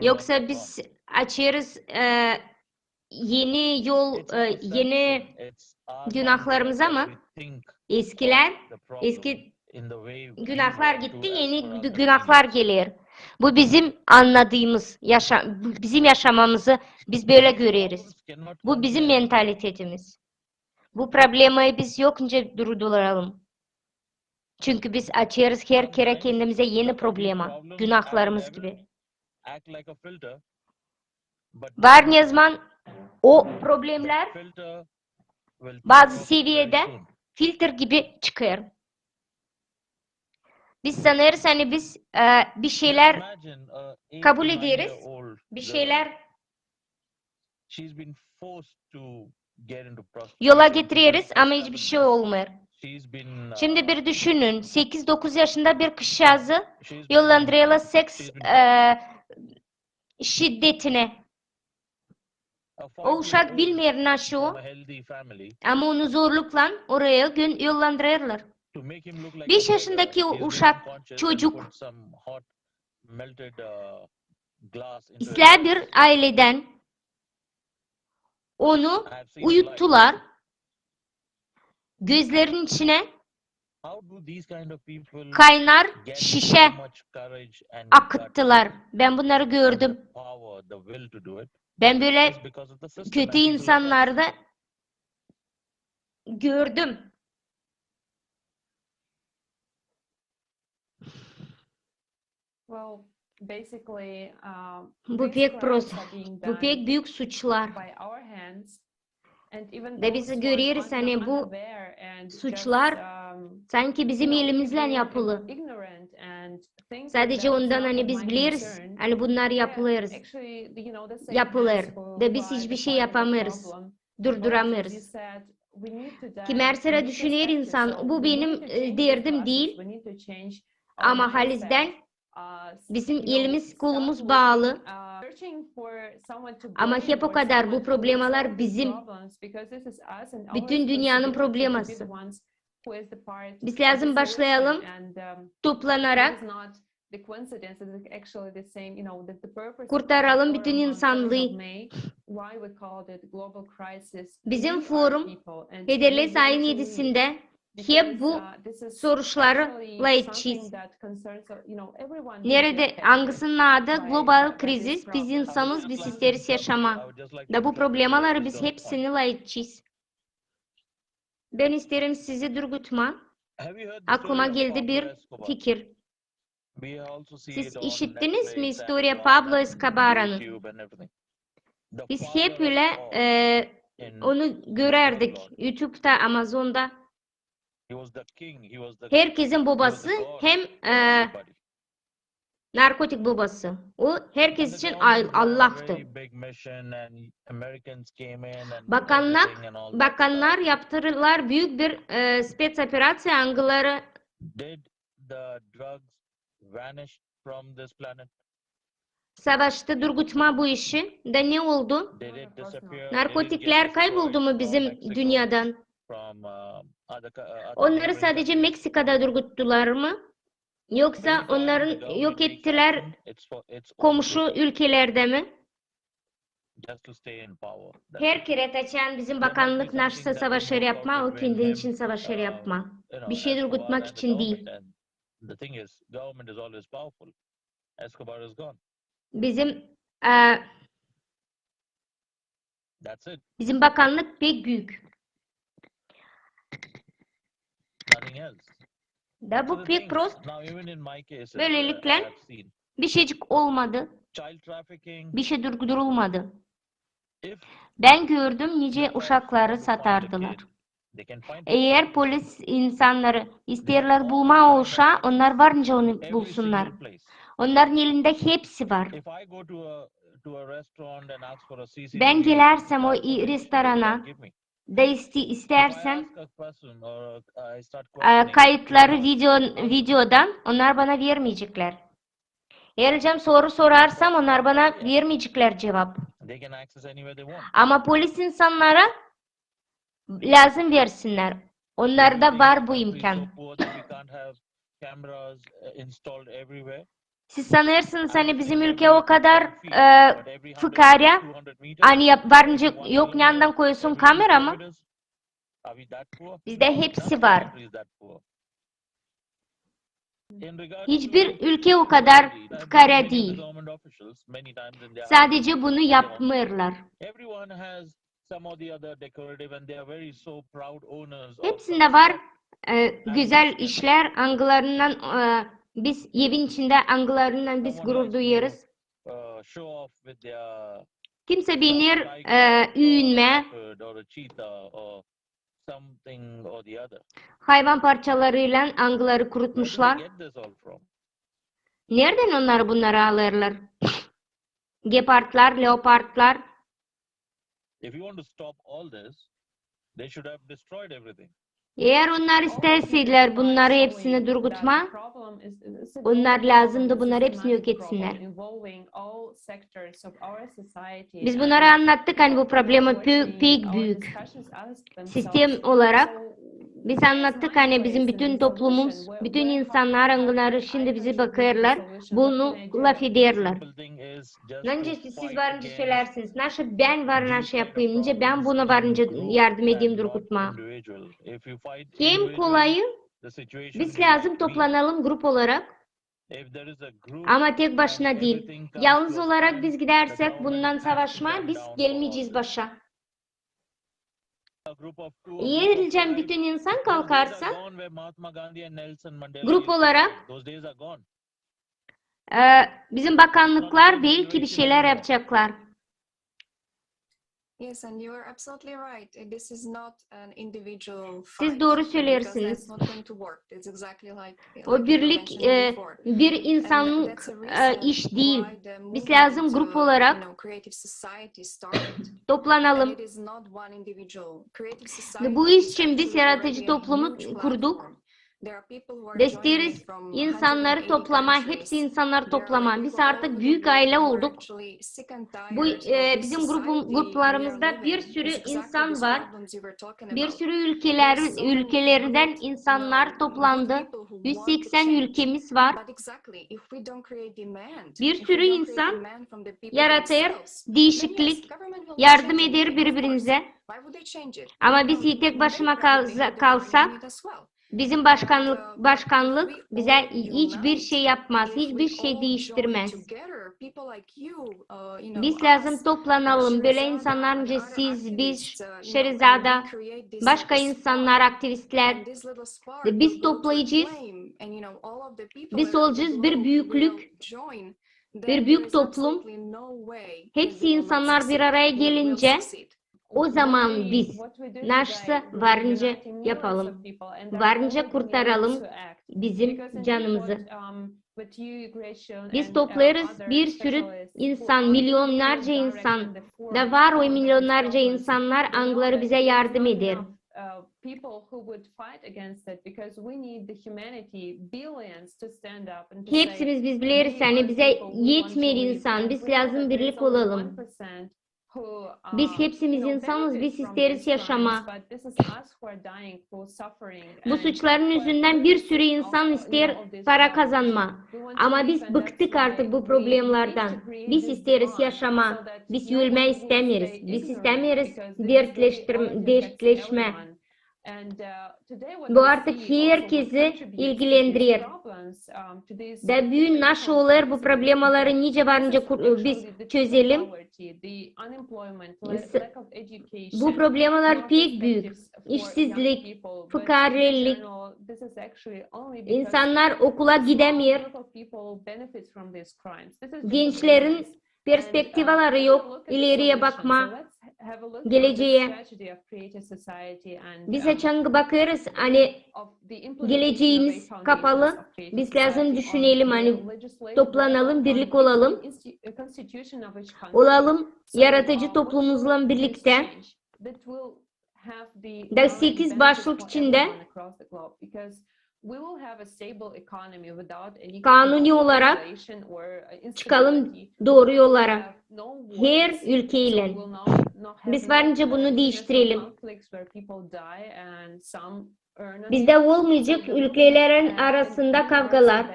Yoksa biz açarız yeni yol, yeni günahlarımıza mı? Eski günahlar gitti, yeni günahlar gelir. Bu bizim anladığımız, bizim yaşamamızı biz böyle görüyoruz. Bu bizim mentalitetimiz. Bu problemi biz yokunca durduralım. Çünkü biz açarız her kere kendimize yeni problema, günahlarımız gibi. Var ne zaman o problemler bazı seviyede filtre gibi çıkıyor. Biz sanırız hani biz bir şeyler Imagine a 8 kabul to 9 ederiz. year old Bir girl. şeyler She's been forced to get into yola prostitution. getiririz ama hiçbir şey olmuyor. She's been Şimdi bir düşünün. 8-9 yaşında bir kızcağızı she's been yollandırıyorlar seks she's been şiddetine. a O 5-year-old uşak bilmiyor nasıl from o a healthy family ama onu zorlukla oraya yollandırıyorlar. to make him look like 5 a yaşındaki burger. He's uşak, been unconscious and çocuk put some hot melted glass into his İslam bir eyes. aileden onu I have seen it live. uyuttular. Gözlerinin içine How do these kind of people kaynar get şişe so much courage and guts akıttılar. Ben bunları and gördüm. the power, the will to do it? Ben böyle It's because of the system and kötü people like us. insanları da gördüm. Well, basically, Bu these pek crimes prost, are being bu done pek büyük suçlar. by our hands, and even Ve biz those who are görüyoruz hani bu unaware and suçlar just, sanki bizim you know, elimizle being yapılı. ignorant and thinking Sadece that it's ondan not hani of biz my biliriz. concern. Hani bunlar Yeah, yapılırız. actually, you know, the same Yapılır. hands who Ve biz are hiçbir the şey part of the yapamıyoruz. problem. But as you Durduramıyoruz. said, we need to Kimi dive, her sıra we need to düşünüyor step to, insan. so Bu we benim need to change this derdim process, değil. we need to change our Ama mindset. halizden bizim You know, elimiz start kolumuz looking, bağlı. searching for someone to Ama blame hep o or kadar someone bu who will problemalar solve these bizim. problems, because this is us and our Bütün dünyanın responsibility to be probleması. the ones who is the part Biz of the lazım başlayalım solution, and this toplanarak is not the coincidence, it is actually the same, you know, the purpose of kurtaralım the bütün forum on 7th of insanlığı. May, why we called it global crisis. Bizim We are forum people and Hederles we ayın want to lead. 7'sinde Because, hep bu this is soruşları actually layıkçıyız. something that concerns, you know, everyone who is Nerede affected hangisinin adı by global this kriz, biz problem. insanız, biz isteriz yaşama. I Da bu would just like to interrupt you problemaları just biz on a point. hepsini layıkçıyız. Ben isterim sizi durgutma. Have you heard the Aklıma story of geldi Pablo bir Escobar? fikir. We also see Siz it on işittiniz mi Netflix and historia on Pablo Escobar'ın? YouTube and everything. The Biz father hep of öyle all in onu görerdik. Nicaragua. YouTube'da, Amazon'da. He was the king. He was the Herkesin babası God hem for everybody. narkotik babası. O And herkes the için government ran a Allah'tı. very big mission and Americans came in and did Bakanlar everything and all that bakanlar stuff. yaptırırlar büyük bir spets operasyon angıları. Did the drugs vanish from this planet? Savaşta durgutma bu işi. Da ne oldu? Did it disappear? Did it get Narkotikler kayboldu destroyed mu from bizim Mexico, dünyadan? from other Onları neighboring sadece countries? Meksika'da durguttular mı? Yoksa Every time the onların government yok takes ettiler action, it's for its own komşu good, ülkelerde mi? just to stay in power. That's Her it. kere taçan bizim There might be bakanlık something naşsa that will savaşları work out yapma, o between kendin him, için savaşları yapma. you know, Bir şey Escobar durgutmak and the için değil. government. And the thing is, government is always powerful. Escobar is gone. Bizim That's it. bizim bakanlık pek büyük. Nothing else. Da So bu the pek thing, prost. now even in my cases, I Böylelikle have seen bir şeycik olmadı. child trafficking. Bir şey durdurulmadı. If Ben gördüm nice the cops uşakları want to find a satardılar. kid, they can find it. Eğer polis insanları isterler bulma o uşağı, onlar varınca onu Every bulsunlar. single place. Onların elinde hepsi var. If I go to a restaurant and ask for a CCTV Ben gelirsem o footage, they restorana can't give me. da If I istersem ask a question or I start questioning, kayıtları videodan onlar bana vermeyecekler. Eğer soru sorarsam onlar bana vermeyecekler cevap. they can access anywhere they want. Ama polis insanlara lazım versinler. Onlarda var bu Country is imkan. so poor that we can't have cameras installed everywhere. Siz sanırsınız I'm hani not bizim saying ülke every o kadar 10 feet, but every 100 fıkara, meters, 200 meters, hani varınca every 1 yok kilometer, yandan koyuyorsun every 2 kamera mı? kilometers. Are we that poor? Bizde No, none hepsi of the var. country is that poor. In regards Hiçbir to ülke o kadar I've been fıkara meeting the değil. government officials many times and they are Sadece bunu yapmıyorlar. everyone has some or the other decorative and they are very so proud owners of Hepsinde some var stuff. güzel işler, angılarından biz evin içinde angılarından biz Someone gurur likes to, duyuyoruz. show off with their Kimse binir tiger or övünme, leopard or a cheetah or something or the other. Hayvan parçalarıyla angıları kurutmuşlar. Where do they get this all from? Nereden bunları alırlar? Gepardlar, leopardlar. If you want to stop all this, they should have destroyed everything. Eğer onlar isteseydiler bunları hepsini durgutma, onlar lazımdı bunları hepsini yok etsinler. Biz bunları anlattık hani bu problemi pek büyük. Sistem olarak biz anlattık hani bizim bütün toplumumuz, bütün insanlar angıları şimdi bizi bakarlar, bunu laf ederler. Bence siz varınca söylersiniz, nasıl ben varınca yapayım, nice ben buna varınca yardım edeyim durgutma. Hem kolayı, biz lazım toplanalım grup olarak. Ama tek başına değil. Yalnız olarak biz gidersek bundan savaşmaya biz gelmeyeceğiz başa. Eğer bütün insan kalkarsa grup olarak bizim bakanlıklar belki bir şeyler yapacaklar. Yes, and you are absolutely right. This is not an individual Siz fight, doğru because söylüyorsunuz. that's not going to work. It's exactly like O you birlik mentioned before. bir insanın And that's a reason iş değil. why the Biz lazım movement, grup olarak Creative Society started. And toplanalım. it is not one individual. Creative Ve Society bu iş is için biz actually yaratıcı already a toplumu huge kurduk. platform. There are people who are Desteriz joining from insanları 180 toplama, countries. hepsi insanları There are toplama. Biz people all artık over büyük the world aile who are olduk. actually sick and Bu tired of this bizim society we are gruplarımızda bir living. sürü It's exactly insan these var. problems you were talking Bir about. sürü There's so many ülkelerden good, insanlar toplandı. good people who want to 180 change. ülkemiz var. But exactly, if we don't create demand, Bir if we sürü don't create insan demand from the people yaratır, themselves, then yes, değişiklik, government will not yardım change eder anything, of course. birbirimize. Why would they change it? Ama biz They tek başıma probably have the money kalsak, in it as well. bizim başkanlık We bize all hiçbir unite, şey yapmaz, if hiçbir we şey all değiştirmez. join together, people like you, you know, Biz lazım us, toplanalım, böyle Sherzada insanlarca and other siz, biz, activists, you know, and Şerizada, we create this başka little insanlar, spark. aktivistler. And this little spark Ve biz will go to a toplayacağız. flame, and, you know, all of the people Biz around the olacağız bir globe büyüklük, will join. Then bir there büyük is toplum. absolutely no way that Hepsi we will not insanlar bir succeed. araya We will gelince succeed. o zaman biz nasıl varınca yapalım, varınca kurtaralım bizim canımızı. Biz toplarız bir sürü insan, milyonlarca insan da var, o milyonlarca insanlar angları bize yardım eder. Hepsimiz biz biliriz hani bize yetmiyor insan, biz lazım birlik olalım. Biz hepsimiz insanız, biz isteriz yaşama. Bu suçların yüzünden bir sürü insan ister para kazanma. Ama biz bıktık artık bu problemlerden. Biz isteriz yaşama. Biz ölme istemiyoruz. Biz istemiyoruz dertleşme. Bu artık herkesi ilgilendiriyor. Da büyük nasıl olur bu problemleri nice varınca biz çözelim. Bu problemler pek büyük. İşsizlik, fıkaralık, insanlar okula gidemiyor. Gençlerin perspektifaları yok, ileriye bakma, geleceğe. Biz açık bakarız, hani geleceğimiz kapalı. Biz lazım düşünelim, hani toplanalım, birlik olalım. Yaratıcı toplumumuzla birlikte. Da 8 başlık içinde kanuni olarak çıkalım doğru yollara. Her ülkeyle. Biz varınca bunu değiştirelim. Bizde olmayacak ülkelerin arasında kavgalar.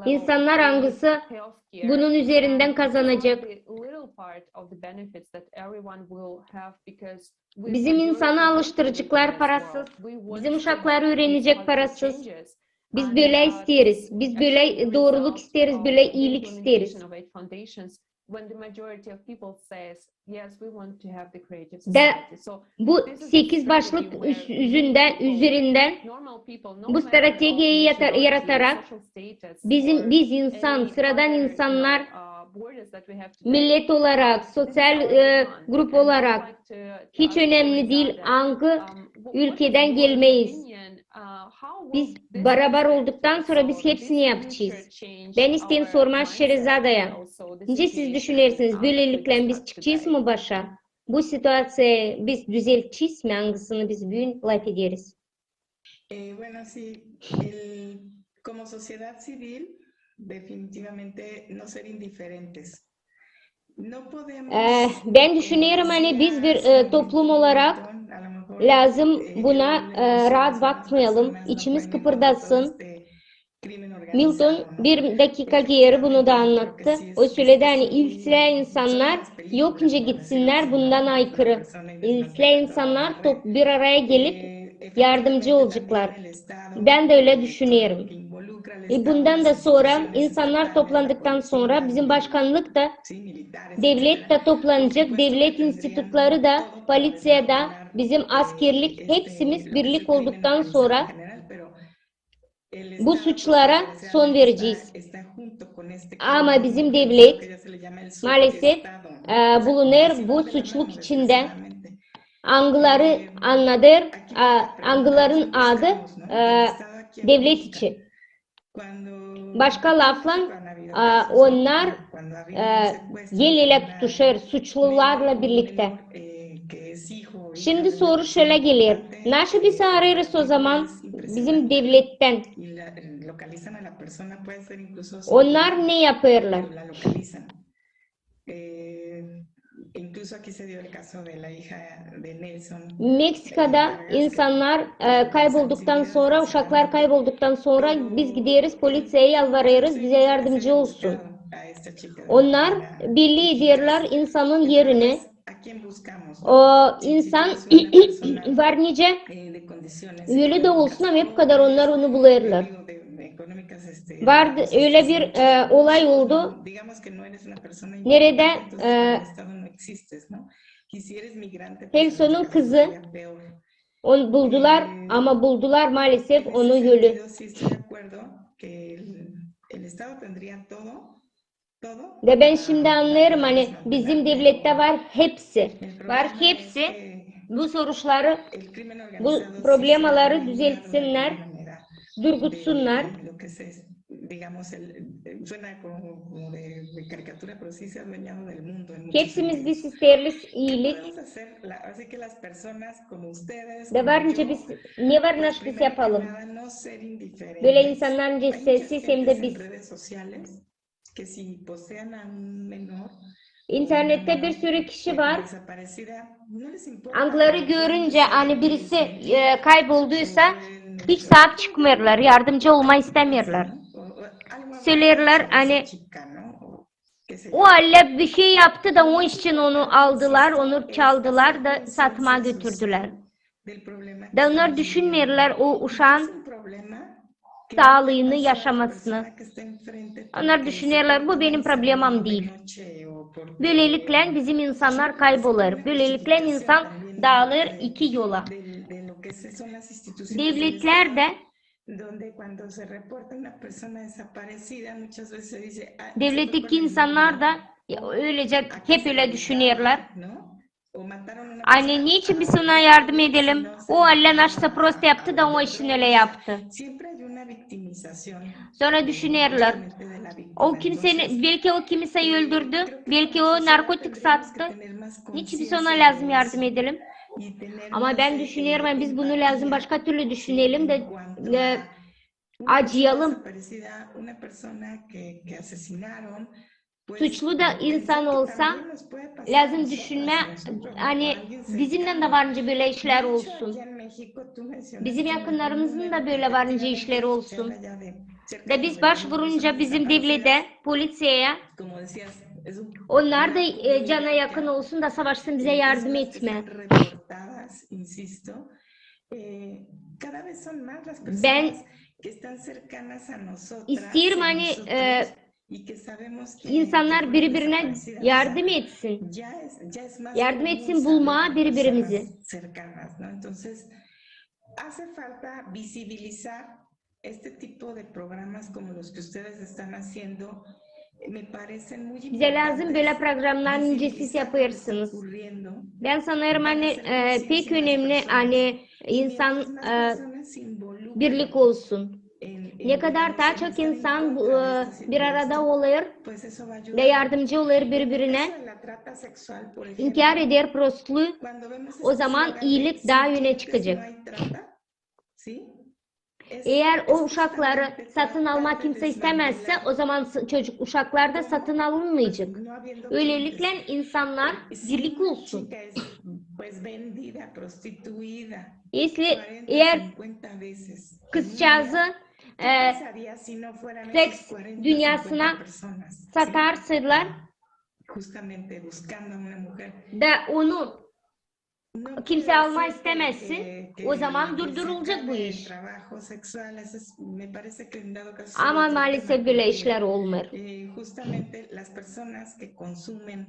İnsanlar hangisi bunun üzerinden kazanacak? Bizim insanı alıştırıcılar parasız. Bizim uşaklar öğrenecek parasız. Biz böyle isteriz. Biz böyle doğruluk isteriz, böyle iyilik isteriz. Bu 8 başlık üzerinden bu stratejiyi yaratarak biz insan, sıradan insanlar millet olarak, sosyal grup olarak hiç önemli değil. Hangi ülkeden gelmeyiz? Biz beraber olduktan sonra biz hepsini yapacağız. Ben isteyim sorma Şehrazada'ya. Nece siz düşünürsünüz? Böylelikle biz çıkacağız mı başa? Bu situasyoyu biz düzelteceğiz mi? Hangisini biz bugün laf ederiz? Bueno, sí, como sociedad civil, definitivamente no ser indiferentes. No podemos. Ben düşünüyorum hani biz bir toplum olarak lazım buna rahat bakmayalım, içimiz kıpırdasın. Milton bir dakika geri bunu da anlattı. O söyledi hani ilsel insanlar yokunca gitsinler bundan aykırı. İlsel insanlar bir araya gelip yardımcı olacaklar. Ben de öyle düşünüyorum. Bundan da sonra insanlar toplandıktan sonra bizim başkanlık da devlet de toplanacak. Devlet institutları da, polisiye da, bizim askerlik hepsimiz birlik olduktan sonra bu suçlara son vereceğiz. Ama bizim devlet maalesef bulunur bu suçluk içinde. Angıları anladır, angıların adı devlet içi. Başka lafla onlar el ele tutuşur suçlularla birlikte. Şimdi soru şöyle gelir. Nasıl biz ararız o zaman bizim devletten? Onlar ne yapıyorlar? Meksika'da insanlar kaybolduktan sonra, uşaklar kaybolduktan sonra biz gideriz polisiye yalvarıyoruz bize yardımcı olsun. Onlar belli ediyorlar insanın yerini. O insan var nice üyeli de olsun ama hep kadar onlar onu buluyorlar. Vardı öyle bir olay oldu. Nerede Helson'un kızı onu buldular ama buldular maalesef onu ölü. Ve ben şimdi anlıyorum hani bizim devlette var hepsi. Var hepsi bu soruşları, bu problemaları düzeltsinler, durgutsunlar. Hepsimiz biz isteriz iyilik. Ve varınca biz ne var nasıl biz yapalım. Böyle insanların sessiz hem de biz. İnternette bir sürü kişi var. Angları görünce hani birisi kaybolduysa hiç sahip çıkmıyorlar, yardımcı olmayı istemiyorlar. Söylerler hani o halle bir şey yaptı da o için onu aldılar, onu çaldılar da satmaya götürdüler. Da onlar düşünmüyorlar o uşağın sağlığını yaşamasını. Onlar düşünüyorlar bu benim problemim değil. Böylelikle bizim insanlar kaybolur. Böylelikle insan dağılır iki yola. Devletler de devletteki insanlar da öylece hep öyle düşünüyorlar. Anne niçin biz ona yardım edelim? O Allah naşsa prost yaptı da o işini öyle yaptı. Sonra düşünüyorlar. O kimsenin, belki o kimseyi öldürdü, belki o narkotik sattı. Niçin biz ona lazım yardım edelim? Ama ben düşünüyorum biz bunu lazım başka türlü düşünelim de acıyalım. Suçlu da insan olsa lazım düşünme hani bizimle de varınca böyle işler olsun. Bizim yakınlarımızın da böyle varınca işleri olsun. Ve biz başvurunca bizim devlete, polisiye onlar da cana yakın olsun da savaşsın bize yardım etme. Ben istiyorum hani insanlar birbirine yardım etsin. Yardım etsin bulmaya birbirimizi. Este tipo de programas como los que ustedes están haciendo me parecen muy Bize lazım böyle importantes programların incesiz visibilizar lo que está yaparsınız. ocurriendo Ben sanırım para hani hacer pek conciencia en las önemli personas. hani Y insan mientras más personas se involucren birlik olsun. Ne kadar digamos, daha en çok estar en insan contra de esto, bir arada olur pues eso va a ve ayudar. yardımcı olur En el birbirine, caso de la trata sexual, por inkar ejemplo, eder prostluğu, cuando vemos o este zaman eslogan de iyilik sin daha öne clientes no çıkacak. hay trata, ¿sí? Eğer o Es uşakları justamente satın tratar almak de kimse istemezse desmantelar o zaman uşaklar da cómo, satın pues, alınmayacak. no habiendo Öylelikle clientes. insanlar Si birlik una olsun. chica es pues vendida, prostituida, Eğer 40-50 veces en un kızcağızı día, ¿qué pasaría si no fueran seks esos 40-50 dünyasına personas? ¿sí? satarsalar Justamente buscando a una mujer. da onu No kimse puede alma ser istemezsin, que o zaman se durdurulacak bu acabe el iş. trabajo sexual, eso me parece que en dado caso Ama sería otro maalesef tema, böyle porque işler olmuyor. justamente las personas que consumen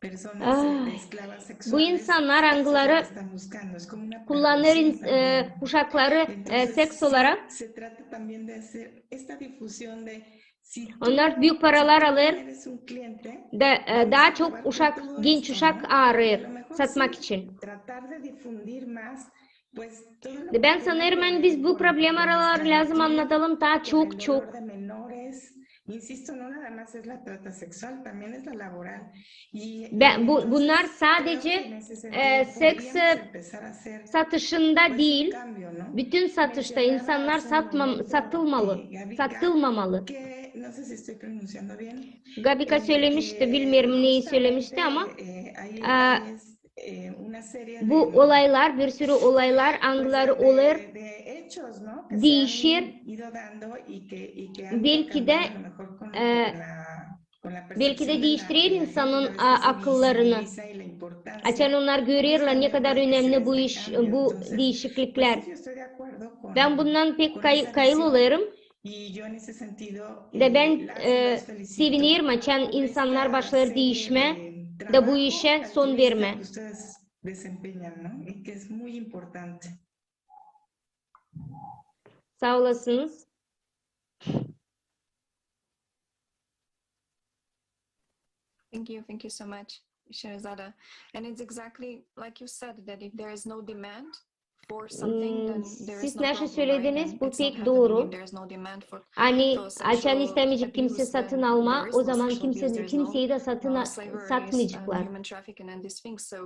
personas Ay, esclavas bu sexuales, insanlar eso es lo que angıları están buscando, es como una kullanır perversión también. uşakları Entonces, seks sí, olarak. se trata también de hacer esta difusión de si Onlar büyük paralar tú no alır eres un cliente, da vamos daha a çok acabar con uşak, todo genç esto, uşak ¿no? Y a arıyor lo mejor satmak sí, için. tratar de difundir más, pues todo lo que Ben tenga sanırım que hani ver biz bu con problem araları lazım nuestra anlatalım daha con el çok dolor çok. de menores. Insisto, no nada más es la trata sexual, también es la laboral. Y Bunlar entonces creo que sadece en ese sentido seks podríamos empezar a hacer satışında pues un değil, cambio, ¿no? bütün satışta Mencionaba insanlar hace un momento satılmalı, Gabica satılmamalı. que no sé si estoy pronunciando bien. Gabika söylemişti, bilmiyorum neyi söylemişti ama Ahí es una serie bu olaylar, bir sürü olaylar, angıları olur, de hechos, ¿no? Que se değişir. han ido dando y que han ido Belki de cambiando a lo mejor con la belki de percepción değiştirir de la gente, insanın una vez que se akıllarını. visibiliza y la importancia Açan onlar görüyorlar ne kadar justamente, pues, que se önemli les bu dé iş, cambio. bu Entonces, değişiklikler. pues sí, yo estoy de acuerdo Ben bundan pek con esa kayıl visión. oluyorum. Y yo en ese sentido De ben las y los felicito sevinirim açan por insanlar esta başları serie değişme de da bu trabajo işe son altruista verme. que ustedes desempeñan, ¿no? Y que es muy importante. Sağ olasınız. Thank you so much, Sherazada. And it's exactly like you said, that if there is no demand for something, then there Siz is no ne problem, söylediniz? right? Bu It's not pek happening doğru. if there is no demand for Hani açan sexual istemeyecek kimse abuse, satın then alma, there is o no zaman sexual abuse, there is no kimseyi de slavery, satmayacaklar. human trafficking and these things. So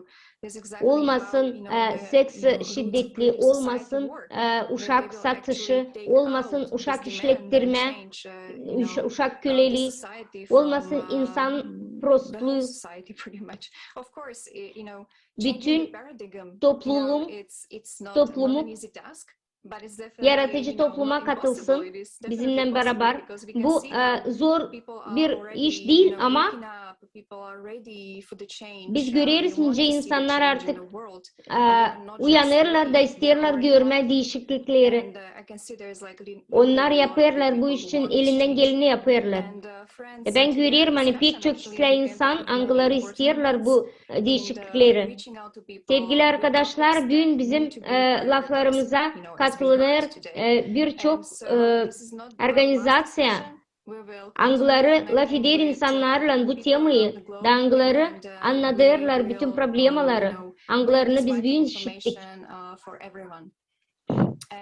this is exactly how, Olmasın the, seks the şiddetli, Greek society olmasın work. uşak They will satışı, actually take olmasın out uşak this demand and işlettirme, change, uşak the köleliği, society from, olmasın insan the whole prostluğu. society pretty much. Of course, changing Bütün the paradigm, toplumun it's not toplumu an easy task. But it's definitely, yaratıcı topluma not impossible. katılsın It is definitely bizimle possible beraber. because we can Bu see how zor people are bir already, iş değil ama waking up, people are ready for the change. biz They görüyoruz want ince to see the insanlar change in artık the world. And they are not just uyanırlar da working, they istiyorlar are görme involved. değişiklikleri. And I can see there is like Onlar really a lot of yaparlar bu people iş who için want this elinden change. geleni yaparlar. And friends, Ben today our görüyorum hani discussion pek çok actually sıra became insan part of more angıları important istiyorlar moments bu in değişiklikleri. reaching out to people Sevgili with arkadaşlar, topics bugün that bizim need to be prioritized, laflarımıza as we heard katılınır today. birçok And so this is not the last organizasya discussion. We will continue angıları laf connecting eder with insanlarla bu people temayı around the globe, da angıları and anladırlar we bütün will, problemaları. bring Angılarını this biz vital bugün işittik. information for everyone.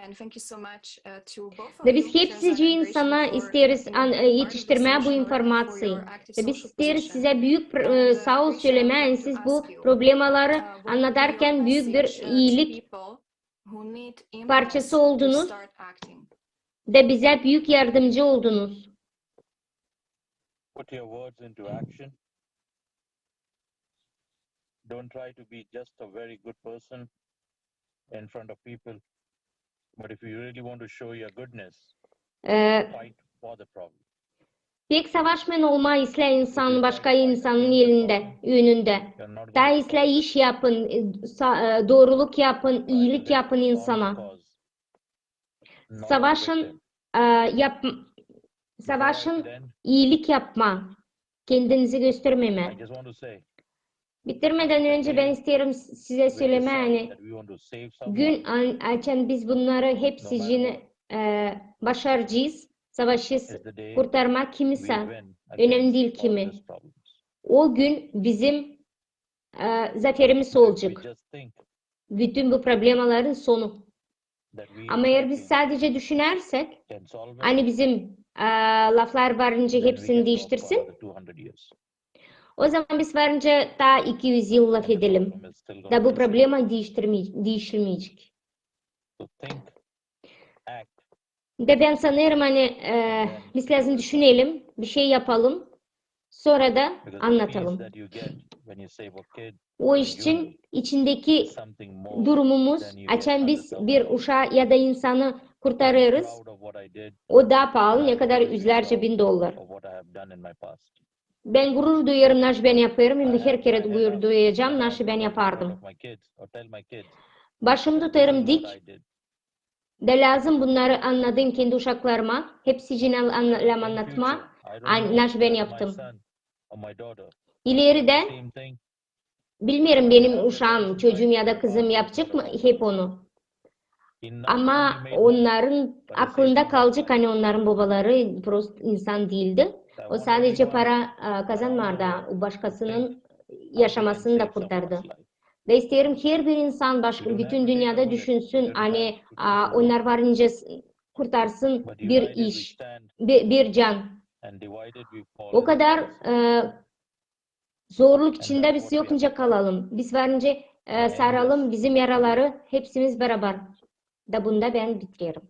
And thank you so much to both of Ve you, biz hepsici Sherazada and Gretchen, insana for isteriz being part of the yetiştirmeye bu solution already, for informasyayı. your active Ve biz social isteriz position. size büyük And sağ ol Gretchen, I would söylemeyin. like to Siz bu ask you, problemaları what would be your anlatarken büyük bir message to iyilik people who need impetus parçası to oldunuz start acting? ve bize büyük yardımcı oldunuz. Put your words into action. Don't try to be just a very good person in front of people. But if you really want to show your goodness, fight for the problem. Pek savaşmen olma isle insan başka insanın önünde. Daha isle iş yapın, doğruluk yapın, iyilik yapın insana. Savaşın iyilik yapma. Kendinizi göstermeme. Bitirmeden önce ben isterim size söyleme hani gün açan biz bunları hepsini başaracağız. Savaşı is the day kurtarmak kimi we sen? win Önemli değil against all kimi. these problems. O gün bizim zaferimiz If we olacak. just think Bütün bu problemaların sonu. that we Ama eğer biz talking sadece düşünürsek, can solve it, hani bizim laflar varınca then we hepsini can talk for değiştirsin. another 200 years. O zaman biz varınca daha 200 yıl laf And the edelim. problem is still Da gonna bu be the same. problema değişilmeyecek. So think, act, De ben sanırım hani and then biz do lazım it. düşünelim, bir şey yapalım, sonra da Because the peace anlatalım. that you get when you save a kid O or a iş için human içindeki is something more durumumuz, than you get açan biz 100,000 bir dollars. uşağı ya da insanı I'm kurtarıyoruz. proud of what I did, O daha pahalı, and ne I'll kadar always be yüzlerce proud bin dolar. of what I have done in my past. Ben gurur duyuyorum, naş ben yapıyorum. Hem I de her have kere my head gurur up, duyacağım, and I naşı ben will always be proud yapardım. of my kids or tell my kids Başımı that this tutarım is what dik, I did. de lazım bunları anladım kendi uşaklarıma. Hepsi için In anlatma. future, I don't know Naş ben whether my yaptım. son or my daughter İleride the same thing. bilmiyorum benim uşağım, çocuğum ya da kızım yapacak mı hep onu. He not Ama only made money, onların but he saved aklında someone's kalacak, life. hani onların babaları prost insan değildi. So I O want sadece everyone para around the kazanmadı, world o to başkasının think how they can yaşamasını da save someone's kurtardı. life. Ve isterim ki her bir insan You başka don't have bütün to take a dünyada bullet. You düşünsün, don't hani have to take a onlar war. varınca kurtarsın But bir united we iş, stand, bir can. and divided we fall O in kadar size. zorluk And içinde that's biz what we yokunca have to fight. kalalım. Biz varınca And I end saralım this bizim yaraları hepsimiz beraber. Da bunda ben bitiriyorum.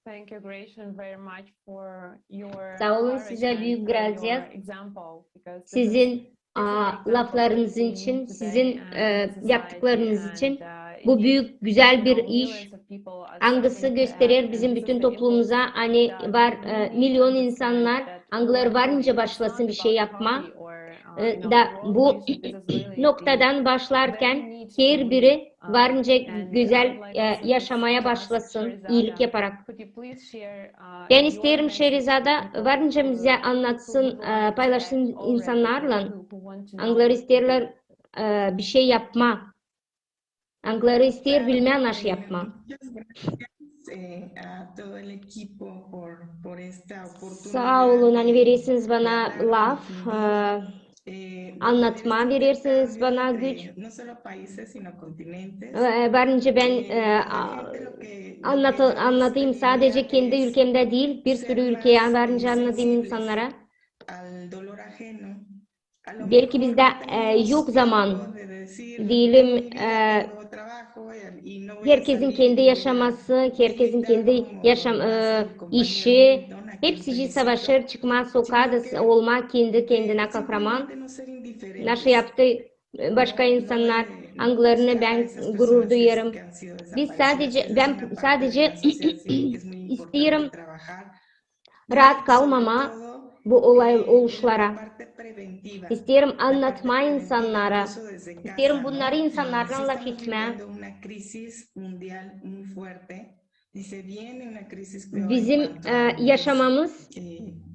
Thank you, Gretchen, very much for your Sağ olun, size encouragement, büyük for your gracias. example, because this is Sizin an example laflarınız we've için, seen sizin today and in the yaptıklarınız society, için and bu it büyük güzel bir gives, iş. millions of people are Angısı starting to gösterir act, bizim and this bütün is the toplumumuza, impulse hani that var we need to milyon understand insanlar that angıları we are varınca doing. It's not başlasın bir şey about yapma. party or Da world bu music. This is really the noktadan very başlarken need to her live. biri varınca And I güzel would like also to yaşamaya ask başlasın, iyilik Sherizada, yaparak. could you please share Ben your isterim message to Şehrizada people varınca bize who anlatsın, would like to paylaşsın act already, insanlarla. who want to know Angıları isterler bir şey yapma. Angıları ister bilmeyen aşı yapma. Muchas gracias a todo el equipo por esta Sağ olun, oportunidad hani de verirsiniz bana hablar, laf, de anlatma tener este verirsiniz intercambio bana entre güç. no solo países sino continentes. Varınca ben Realmente lo que yo he anlatayım visto, sadece Lilia, kendi es ülkemde değil, bir sürü ser ülkeye más varınca anlatayım sensibles insanlara. al dolor ajeno. A lo Belki mejor bizde no tenemos yok tiempo zaman de decir, diyelim, tengo mi vida, tengo trabajo y no voy a herkesin salir kendi y voy a yaşaması, herkesin gritar kendi como yaşam lo hace mi compañero işi, Milton, a quien hepsici felicito, savaşır, çıkma sokağa sino da que olmak kendi kendine kahraman. simplemente no ser indiferentes. Nasıl yaptı başka No insanlar no angılarını buscar a ben esas gurur personas duyarım. que han sido Biz desaparecidas. sadece Esa es ben una parte de sadece la asociación que es muy importante isterim trabajar. rahat Y sobre kalmama todo bu olay la oluşlara. parte preventiva. İsterim La parte anlatma preventiva insanlara. incluso desde İsterim casa, bunları ¿no? Si insanlardan laf estamos etme. viviendo una crisis mundial muy fuerte y se viene una crisis peor en Bizim cuanto a lo que es yaşamamız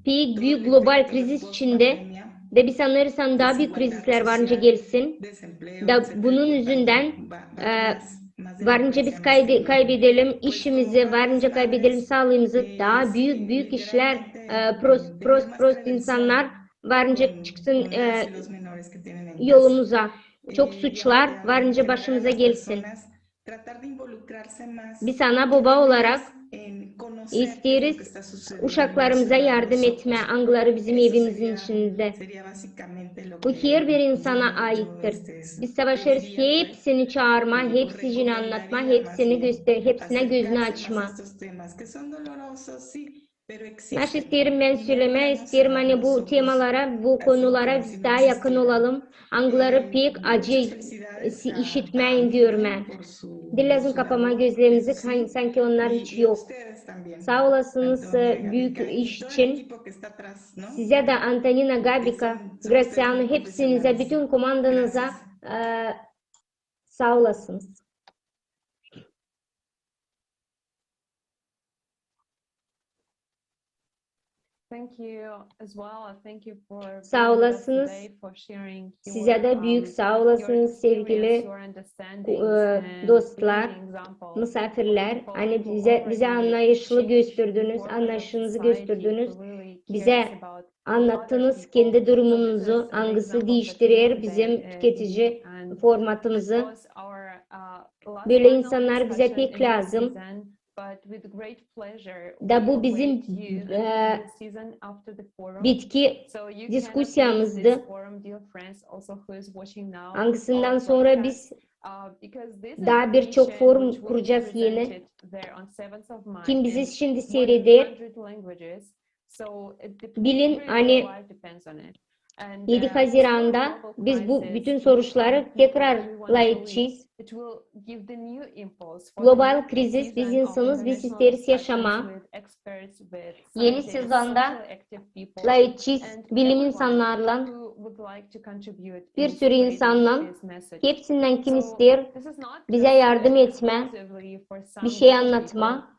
büyük todo el global efecto de kriz içinde post-pandemia, de bir sanırsan daha büyük desigualdad krizler varınca social, gelsin. desempleo, Da etcétera, bunun por tanto, yüzünden va más varınca biz democracia, más cambio. kaybedelim Pues como işimizi, varınca kaybedelim padres, sağlığımızı. Daha sí, büyük işler, literalmente prost tener más prost insanlar prevención varınca çıksın con las y los menores que tienen en casa. yolumuza. Çok Y suçlar en varınca general başımıza las gelsin. personas tratar de involucrarse más Biz ana y baba no olarak menos en conocer qué es lo que isteriz está sucediendo uşaklarımıza encima de yardım etme, nosotros. angıları bizim Eso evimizin içinde. sería básicamente lo Bu que her bir yo insana aittir. Biz savaşırız, pediría, pues, hepsini çağırma, o hepsini anlatma, recomendaría más hepsini bien hepsine gözünü acercarse más a açma. estos temas que son dolorosos, sí, pero Naş existen isterim ben y no söyleme, podemos isterim cerrar hani los bu ojos temalara, bu así como konulara si biz no daha yakın existieran. olalım. Angıları pek acı Muchas felicidades a işitmeyin diyorum Milton ben. por su Dilazın kapama labor, gözlerimizi eso sí, sanki onlar hiç y a yok. ustedes también, Sağ olasınız Antonia, büyük Gabica iş y todo el için. equipo que está atrás, ¿no? Size de Antonina, Gabica, Son ustedes Graciano, muy hepsinize, profesionales. bütün komandanıza sağ olasınız. Thank you as well. Thank you for Sağ being with us olasınız. today, for sharing Size de büyük sağ olasınız sevgili dostlar, misafirler. Hani bize anlayışlı gösterdiniz, anlayışınızı gösterdiniz. Bize anlattınız kendi durumunuzu, hangisi değiştirir bizim tüketici formatımızı. Böyle insanlar bize pek lazım. Da bu bizim bitki diskusyamızdı. Hangisinden sonra biz daha birçok forum kuracağız yeni. Kim bizi şimdi seyreder, bilin hani 7 Haziran'da biz bu bütün soruları tekrarlayacağız. Global kriz, biz insanız, biz isteriz yaşama. Yeni sezonda layıkçıyız, bilim insanlarla, bir sürü insanla, hepsinden kim ister bize yardım etme, bir şey anlatma.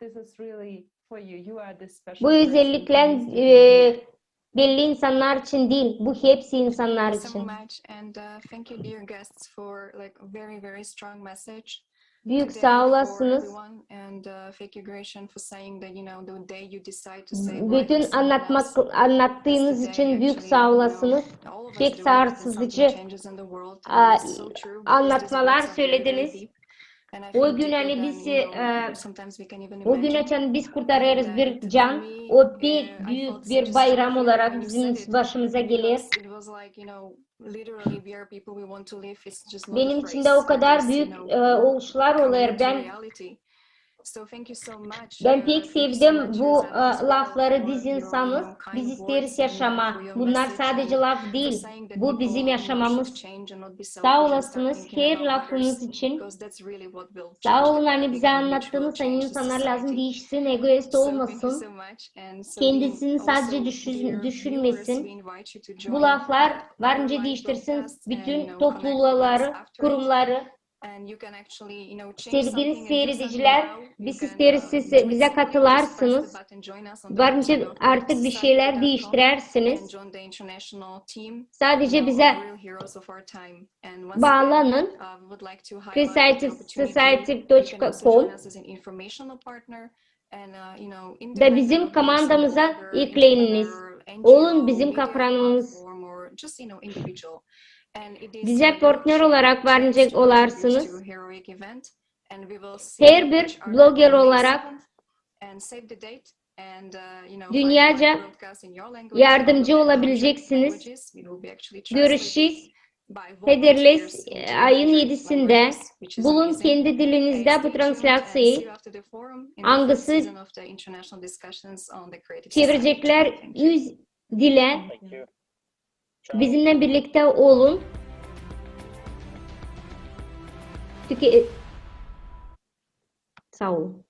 Bu özellikle belli insanlar için değil, bu hepsi insanlar için. Büyük sağ olasınız. Bütün anlattığınız için büyük sağ olasınız. Pek sarsıcı anlatmalar söylediniz. O gün hani o gün açan biz kurtarırız bir can. O pek büyük bir bayram olarak bizim başımıza gelir. Benim için de o kadar büyük oluşlar olur. Ben pek sevdim bu lafları, biz insanız, biz isteriz yaşama. Bunlar sadece laf değil, bu bizim yaşamamız. Sağ olasınız her lafınız için. Sağ olun hani bize anlattığınız hani insanlar lazım değişsin, egoist olmasın. Kendisini sadece düşünmesin. Bu laflar varınca değiştirsin bütün toplulukları, kurumları. Sevgili seyrediciler, biz isteriz siz bize katılarsınız. Varınca artık bir şeyler değiştirirsiniz. Sadece bize bağlanın. creativesociety.com da bizim komandamıza ekleyiniz. Olun bizim kahramanımız. Bize partner olarak varınca olarsınız. Her bir blogger olarak dünyaca yardımcı olabileceksiniz. Görüşürüz. Hedefles ayın 7'sinde bulun kendi dilinizde bu translasyayı. Hangisi çevirecekler 100 dile. Bizimle birlikte olun. Sağ olun.